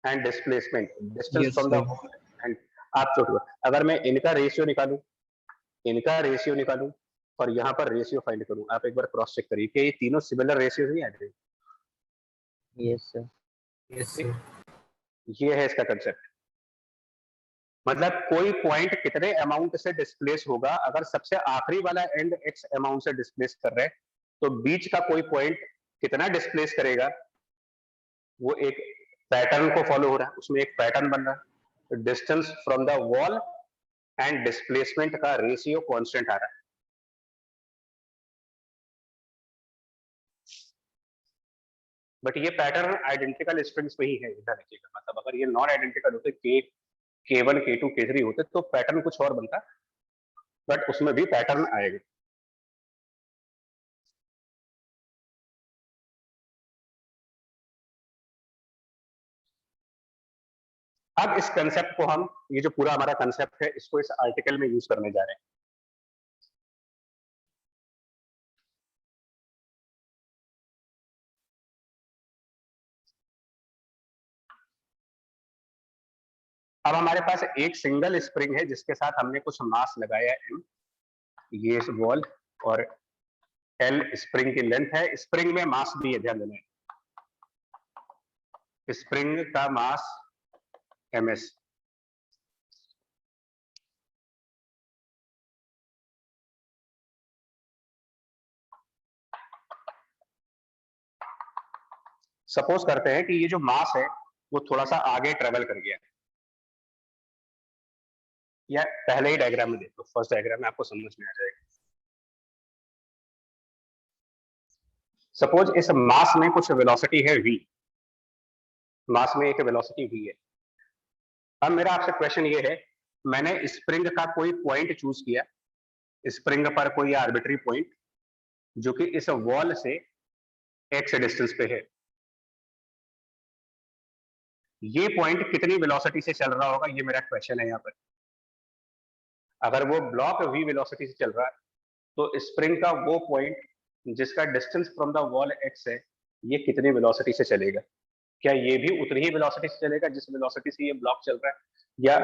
and displacement, distance Yes, from the sir. Wall and, आप छोड़ो, अगर मैं इनका रेशियो निकालूं, इनका रेशियो निकालूं और यहाँ पर रेशियो फाइंड करूं, आप एक बार क्रॉस चेक करिए कि ये तीनों सिमिलर रेशियो नहीं आ रहे। Yes sir. Yes, sir. ये है इसका कंसेप्ट। मतलब कोई पॉइंट कितने अमाउंट से डिस्प्लेस होगा, अगर सबसे आखिरी वाला एंड एक्स अमाउंट से डिस्प्लेस कर रहे हैं, तो बीच का कोई पॉइंट कितना डिस्प्लेस करेगा, वो एक पैटर्न को फॉलो हो रहा है, उसमें एक पैटर्न बन रहा है। Distance from the wall and displacement का रेशियो कांस्टेंट आ रहा है। बट ये पैटर्न आइडेंटिकल स्ट्रिंग्स में ही है, इधर देखिएगा। मतलब अगर ये नॉन आइडेंटिकल होते, K1 K2 K3 होते, तो पैटर्न कुछ और बनता, बट उसमें भी पैटर्न आएगा। अब इस कंसेप्ट को हम, ये जो पूरा हमारा कंसेप्ट है, इसको इस आर्टिकल में यूज करने जा रहे हैं। अब हमारे पास एक सिंगल स्प्रिंग है जिसके साथ हमने कुछ मास लगाया है M, ये वॉल, और L स्प्रिंग की लेंथ है। स्प्रिंग में मास भी है, ध्यान देना है, स्प्रिंग का मास ms। सपोज करते हैं कि ये जो मास है वो थोड़ा सा आगे ट्रेवल कर गया, या पहले ही डायग्राम में देखो, फर्स्ट डायग्राम में आपको समझ में आ जाएगा। सपोज इस मास में कुछ वेलोसिटी है v, मास में एक वेलोसिटी v है। अब मेरा आपसे क्वेश्चन ये है, मैंने स्प्रिंग का कोई पॉइंट चूज किया, स्प्रिंग पर कोई आर्बिट्री पॉइंट जो कि इस वॉल से x डिस्टेंस पे है। ये पॉइंट कितनी वेलोसिटी से चल रहा होगा, ये मेरा क्वेश्चन है यहाँ पर। अगर वो ब्लॉक v वेलोसिटी से चल रहा है, तो स्प्रिंग का वो पॉइंट जिसका distance from the wall x है, ये कितनी वेलोसिटी से चलेगा? क्या ये भी उतनी ही वेलोसिटी से चलेगा जिस वेलोसिटी से ये ब्लॉक चल रहा है, या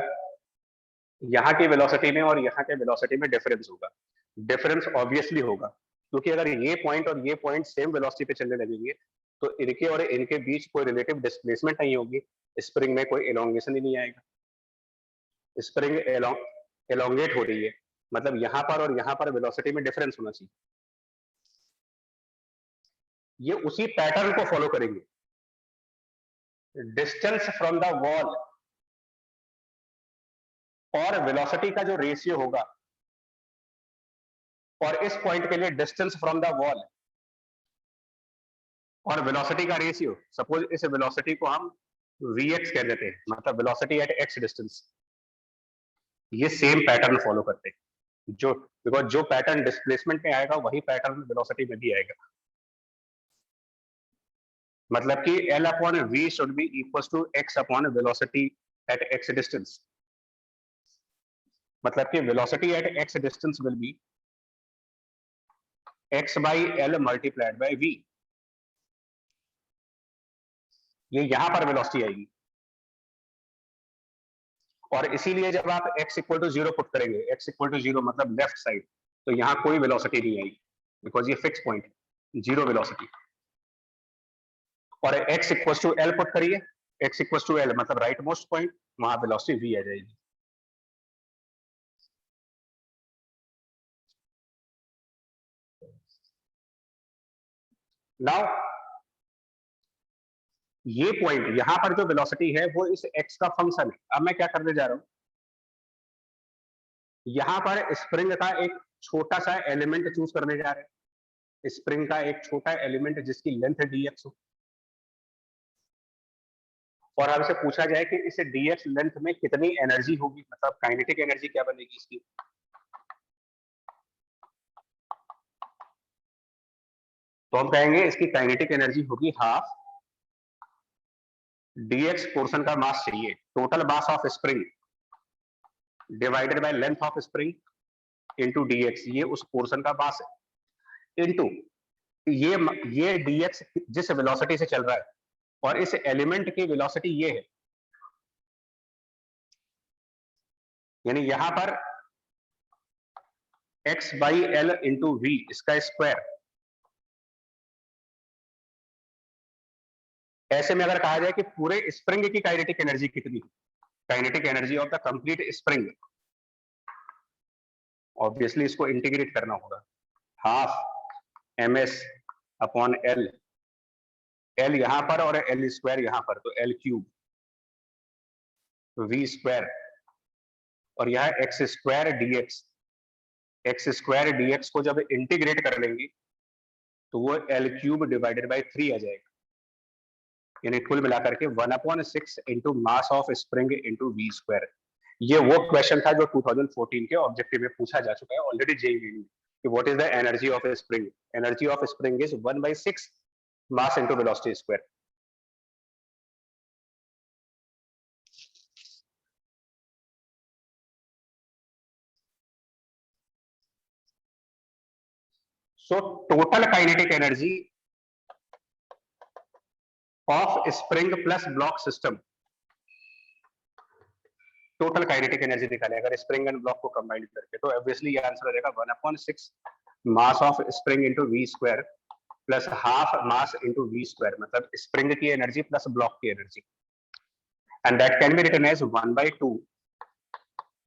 यहाँ की वेलोसिटी में और यहाँ के वेलोसिटी में डिफरेंस होगा? डिफरेंस ऑब्वियसली होगा, क्योंकि अगर ये पॉइंट और ये पॉइंट सेम वेलोसिटी पे चलने लगेंगे, तो इनके और इनके बीच कोई रिलेटिव डिस्प्लेसमेंट नहीं होगी, स्प्रिंग में कोई एलोंगेशन ही नहीं आएगा। स्प्रिंग एलोंगेट हो रही है, मतलब यहाँ पर और यहाँ पर वेलोसिटी में डिफरेंस होना चाहिए। ये उसी पैटर्न को फॉलो करेंगे। डिस्टेंस फ्रॉम द वॉल और वेलोसिटी का जो रेशियो होगा, और इस पॉइंट के लिए डिस्टेंस फ्रॉम द वॉल और वेलोसिटी का रेशियो, सपोज इस वेलोसिटी को हम vx कह देते हैं, मतलब वेलोसिटी एट x डिस्टेंस, ये सेम पैटर्न फॉलो करते हैं। जो बिकॉज जो पैटर्न डिस्प्लेसमेंट में आएगा वही पैटर्न वेलोसिटी में भी आएगा। मतलब कि L upon v should be equal to x upon velocity at x distance. मतलब कि velocity at x distance will be x by L multiplied by v। ये यहां पर वेलोसिटी आएगी, और इसीलिए जब आप x इक्वल टू 0 पुट करेंगे, x इक्वल टू 0 मतलब लेफ्ट साइड, तो यहां कोई वेलोसिटी नहीं आएगी, बिकॉज ये फिक्स पॉइंट है, 0 वेलोसिटी। और x equal to L put करिए, x इक्वल टू L मतलब राइट मोस्ट पॉइंट, वहां वेलोसिटी v आ जाएगी। नाउ ये पॉइंट यहां पर जो वेलोसिटी है वो इस x का फंक्शन है। अब मैं क्या करने जा रहा हूं, यहां पर स्प्रिंग का एक छोटा सा एलिमेंट चूज करने जा रहे हैं, स्प्रिंग का एक छोटा एलिमेंट जिसकी लेंथ dx हो, और हमसे पूछा जाए कि इस dx लेंथ में कितनी एनर्जी होगी, मतलब काइनेटिक एनर्जी क्या बनेगी इसकी। तो हम कहेंगे इसकी काइनेटिक एनर्जी होगी हाफ dx पोर्शन का मास चाहिए, total mass of spring divided by length of spring into dx, ये उस पोर्शन का मास है, इंटू ये dx जिस वेलोसिटी से चल रहा है और इस एलिमेंट की वेलोसिटी ये है, यानी यहां पर x by L into V इसका स्क्वायर। ऐसे में अगर कहा जाए कि पूरे स्प्रिंग की काइनेटिक एनर्जी कितनी, kinetic energy of the complete spring, obviously इसको इंटीग्रेट करना होगा, half ms upon L, L यहां पर और एल स्क्वायर यहां पर, तो एल क्यूब वी स्क्वायर, और यह X square DX, X square DX को जब इंटीग्रेट कर लेंगे तो वो एल क्यूब डिवाइडेड बाई 3 आ जाएगा, यानी कुल मिलाकर के 1/6 into mass of spring into we square. ये वो क्वेश्चन था जो 2014 के ऑब्जेक्टिव में पूछा जा चुका है ऑलरेडी जेईई में, कि what is the energy of spring, energy of spring is 1/6 mass into velocity square. So total kinetic energy of spring plus block system, total kinetic energy निकाले अगर स्प्रिंग एंड ब्लॉक को कंबाइन करके, तो ऑब्वियसली ये आंसर हो जाएगा 1/6 mass of spring into we square plus half mass into we square, मतलब स्प्रिंग की एनर्जी प्लस ब्लॉक की energy, and that can be written as 1/2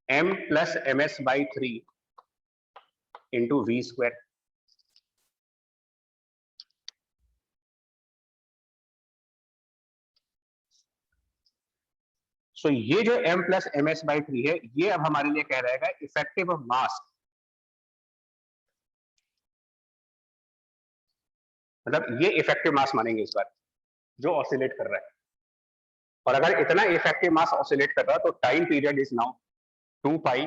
m plus ms by 3 into we square. So ये जो m प्लस ms बाई 3 है, ये अब हमारे लिए कह रहेगा इफेक्टिव मास, मतलब ये इफेक्टिव मास मानेंगे इस बार जो ऑसिलेट कर रहा है, और अगर इतना इफेक्टिव मास ऑसिलेट कर रहा है तो time period is now 2 pi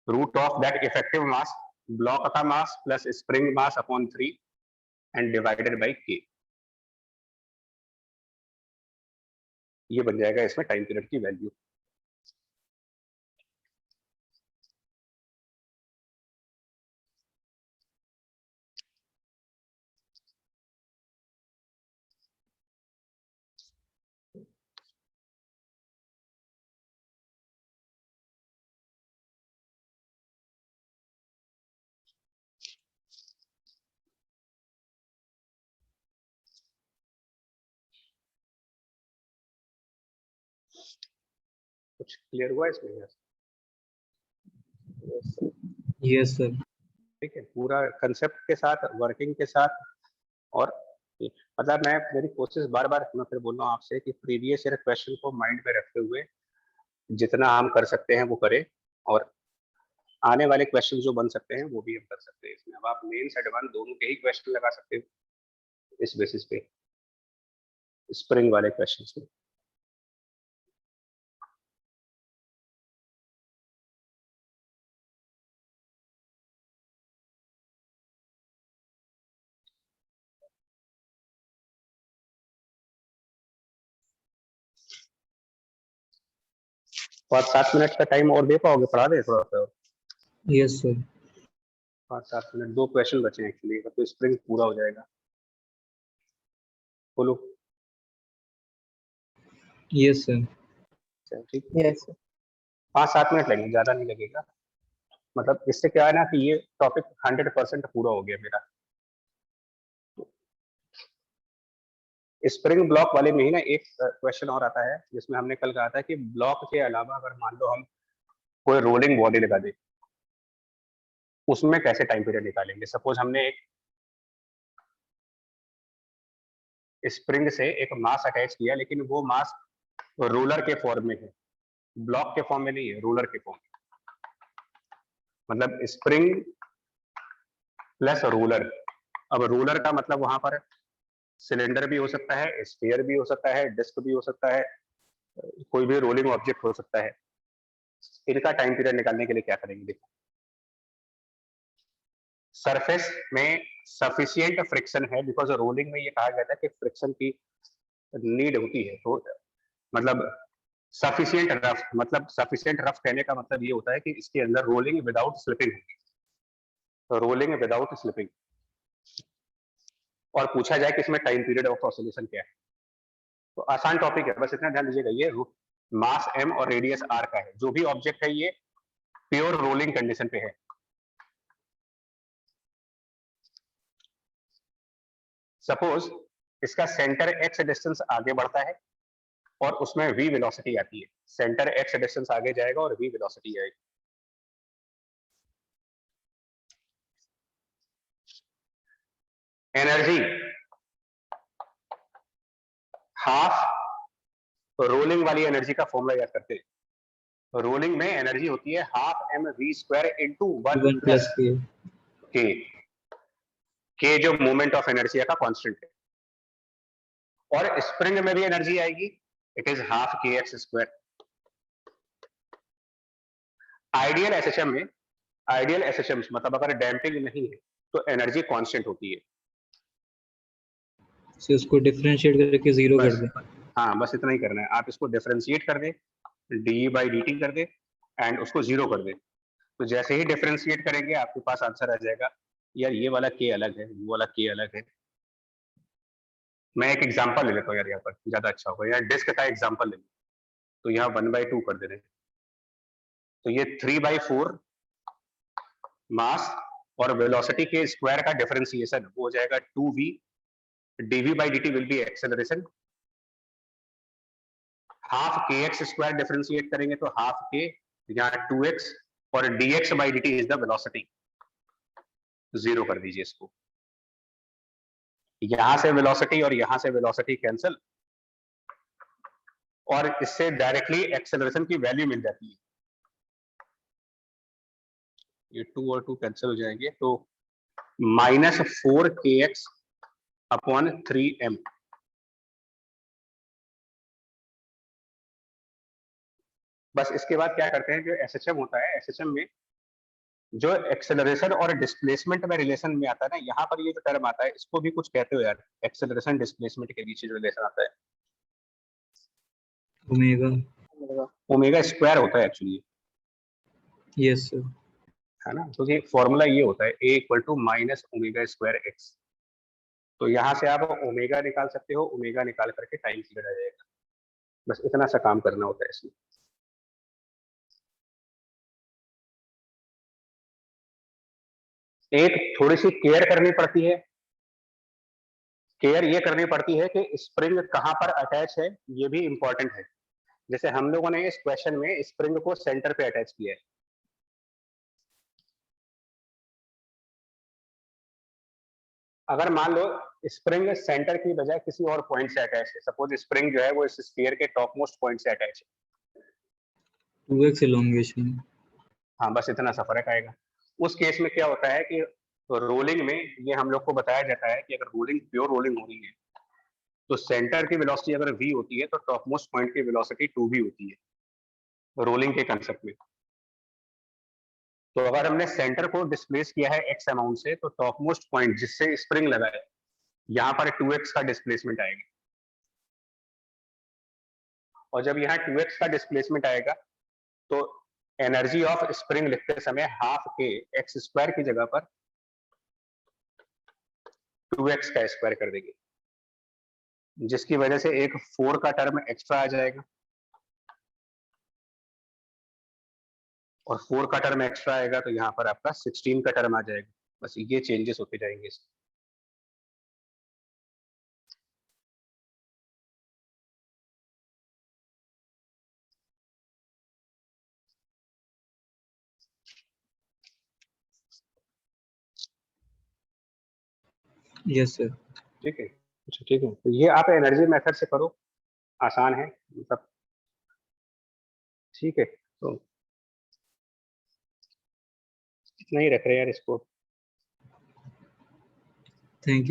root of that effective mass, block का mass plus spring mass upon 3 and divided by k। ये बन जाएगा इसमें टाइम पीरियड की वैल्यू। कुछ क्लियर हुआ इसमें? Yes sir. ठीक है, पूरा कंसेप्ट के साथ, वर्किंग के साथ, और मतलब मेरी कोशिश बार बार मैं फिर बोल रहा हूँ आपसे कि प्रीवियस ईयर क्वेश्चन को माइंड में रखते हुए जितना हम कर सकते हैं वो करें, और आने वाले क्वेश्चन जो बन सकते हैं वो भी हम कर सकते हैं इसमें। अब आप मेंस एडवांस दोनों के ही क्वेश्चन लगा सकते हो इस बेसिस पे, स्प्रिंग वाले क्वेश्चंस में। और 7 मिनट का टाइम और दे पाओगे? पढ़ा दे थोड़ा सा। Yes sir. 5-7 मिनट, 2 क्वेश्चन बचे हैं एक्चुअली, तो स्प्रिंग पूरा हो जाएगा। बोलो। Yes sir. ठीक, यस 5-7 मिनट लगेंगे, ज्यादा नहीं लगेगा। मतलब इससे क्या है ना कि ये टॉपिक 100% पूरा हो गया मेरा। स्प्रिंग ब्लॉक वाले में ही ना एक क्वेश्चन और आता है जिसमें हमने कल कहा था कि ब्लॉक के अलावा अगर मान लो हम कोई रोलिंग बॉडी लगा दे, उसमें कैसे टाइम पीरियड निकालेंगे। सपोज हमने एक स्प्रिंग से एक मास अटैच किया, लेकिन वो मास रोलर के फॉर्म में है, ब्लॉक के फॉर्म में नहीं है, रोलर के फॉर्म में। मतलब स्प्रिंग प्लस रोलर। अब रोलर का मतलब वहां पर सिलेंडर भी हो सकता है, स्फीयर भी हो सकता है, डिस्क भी हो सकता है, कोई भी रोलिंग ऑब्जेक्ट हो सकता है। इनका टाइम पीरियड निकालने के लिए क्या करेंगे, देखो। सरफेस में सफिशिएंट फ्रिक्शन है, बिकॉज रोलिंग में ये कहा गया था कि फ्रिक्शन की नीड होती है, तो मतलब सफिशिएंट रफ, मतलब सफिशिएंट रफ कहने का मतलब ये होता है कि इसके अंदर रोलिंग विदाउट स्लिपिंग होगी, तो रोलिंग विदाउट स्लिपिंग। और पूछा जाए कि इसमें टाइम पीरियड ऑफ ऑसिलेशन क्या है, तो आसान टॉपिक है, बस इतना ध्यान दीजिएगा, ये मास m और रेडियस r का है। जो भी ऑब्जेक्ट है ये प्योर रोलिंग कंडीशन पे है। सपोज इसका सेंटर x डिस्टेंस आगे बढ़ता है और उसमें v वेलोसिटी आती है, सेंटर x डिस्टेंस आगे जाएगा और v वेलोसिटी आएगी। एनर्जी हाफ रोलिंग वाली एनर्जी का फॉर्मूला याद करते हैं। रोलिंग में एनर्जी होती है half m v square into 1 plus k। के जो मोमेंट ऑफ एनर्जी का कांस्टेंट है। और स्प्रिंग में भी एनर्जी आएगी, इट इज हाफ के एक्स स्क्वायर। आइडियल एसएचएम में, आइडियल एसएचएम मतलब अगर डैम्पिंग नहीं है तो एनर्जी कांस्टेंट होती है। तो इसको डिफरेंशिएट करके 0 कर दें। हाँ, बस इतना ही करना है, आप इसको डिफरेंशिएट कर दे, डी बाई डी टी कर दे एंड उसको 0 कर दे। तो जैसे ही डिफरेंशिएट करेंगे आपके पास आंसर आ जाएगा। यार ये वाला के अलग है, वो वाला के अलग है। मैं एक एग्जांपल ले लेता हूँ यार, यहाँ पर ज्यादा अच्छा होगा। यार डिस्क का एग्जांपल ले लो, तो यहाँ 1/2 कर दे रहे हैं, तो ये 3/4 मास और वेलोसिटी के स्क्वायर का डिफरेंशिएशन वो हो जाएगा 2v, dv by dt will be acceleration, half के एक्स स्क्वायर डिफरेंशिएट करेंगे तो हाफ के, यहाँ 2x, और dx by dt is the velocity. 0 कर दीजिए इसको। यहां से वेलोसिटी और यहां से वेलोसिटी कैंसिल, और इससे डायरेक्टली एक्सेलरेशन की वैल्यू मिल जाती है। ये 2 और 2 कैंसिल हो जाएंगे, तो -4kx अपॉन 3m। बस इसके बाद क्या करते हैं, जो एसएचएम होता है, एसएचएम में जो एक्सेलरेशन और डिस्प्लेसमेंट में रिलेशन में आता है ना, यहाँ पर ये जो टर्म आता है इसको भी कुछ कहते हो यार, एक्सेलरेशन डिस्प्लेसमेंट के बीच जो रिलेशन आता है, ओमेगा। ओमेगा स्क्वायर होता है एक्चुअली। Yes sir. है ना, तो ये फॉर्मूला ये होता है a = -ओमेगा² x। तो यहाँ से आप ओमेगा निकाल सकते हो, ओमेगा निकाल करके टाइम पीरियड आ जाएगा। बस इतना सा काम करना होता है इसमें। एक थोड़ी सी केयर करनी पड़ती है, केयर ये करनी पड़ती है कि स्प्रिंग कहां पर अटैच है, ये भी इंपॉर्टेंट है। जैसे हम लोगों ने इस क्वेश्चन में स्प्रिंग को सेंटर पे अटैच किया है। अगर मान लो स्प्रिंग सेंटर की बजाय किसी और पॉइंट से अटैच है, सपोज स्प्रिंग जो है वो इस स्फीयर के टॉप मोस्ट पॉइंट से अटैच है, 2x एलोंगेशन। हाँ, बस इतना सा फर्क आएगा। उस केस में क्या होता है कि रोलिंग में ये हम लोग को बताया जाता है कि अगर रोलिंग प्योर रोलिंग हो रही है तो सेंटर की वेलोसिटी अगर v होती है तो टॉप मोस्ट पॉइंट की वेलोसिटी 2v होती है रोलिंग के कंसेप्ट में। तो अगर हमने सेंटर को डिस्प्लेस किया है x अमाउंट से, तो टॉप मोस्ट पॉइंट जिससे स्प्रिंग लगा है यहाँ पर 2x का डिस्प्लेसमेंट आएगा। और जब यहाँ 2x का डिस्प्लेसमेंट आएगा तो एनर्जी ऑफ स्प्रिंग लिखते समय हाफ के एक्स स्क्वायर की जगह पर 2x का स्क्वायर कर देंगे, जिसकी वजह से एक 4 का टर्म एक्स्ट्रा आ जाएगा, और 4 का टर्म एक्स्ट्रा आएगा तो यहाँ पर आपका 16 का टर्म आ जाएगा। बस ये चेंजेस होते जाएंगे इसमें। Yes sir. ठीक है, अच्छा ठीक है, तो ये आप एनर्जी मेथड से करो, आसान है मतलब। ठीक है, तो इतना ही रख रहे हैं यार इसको।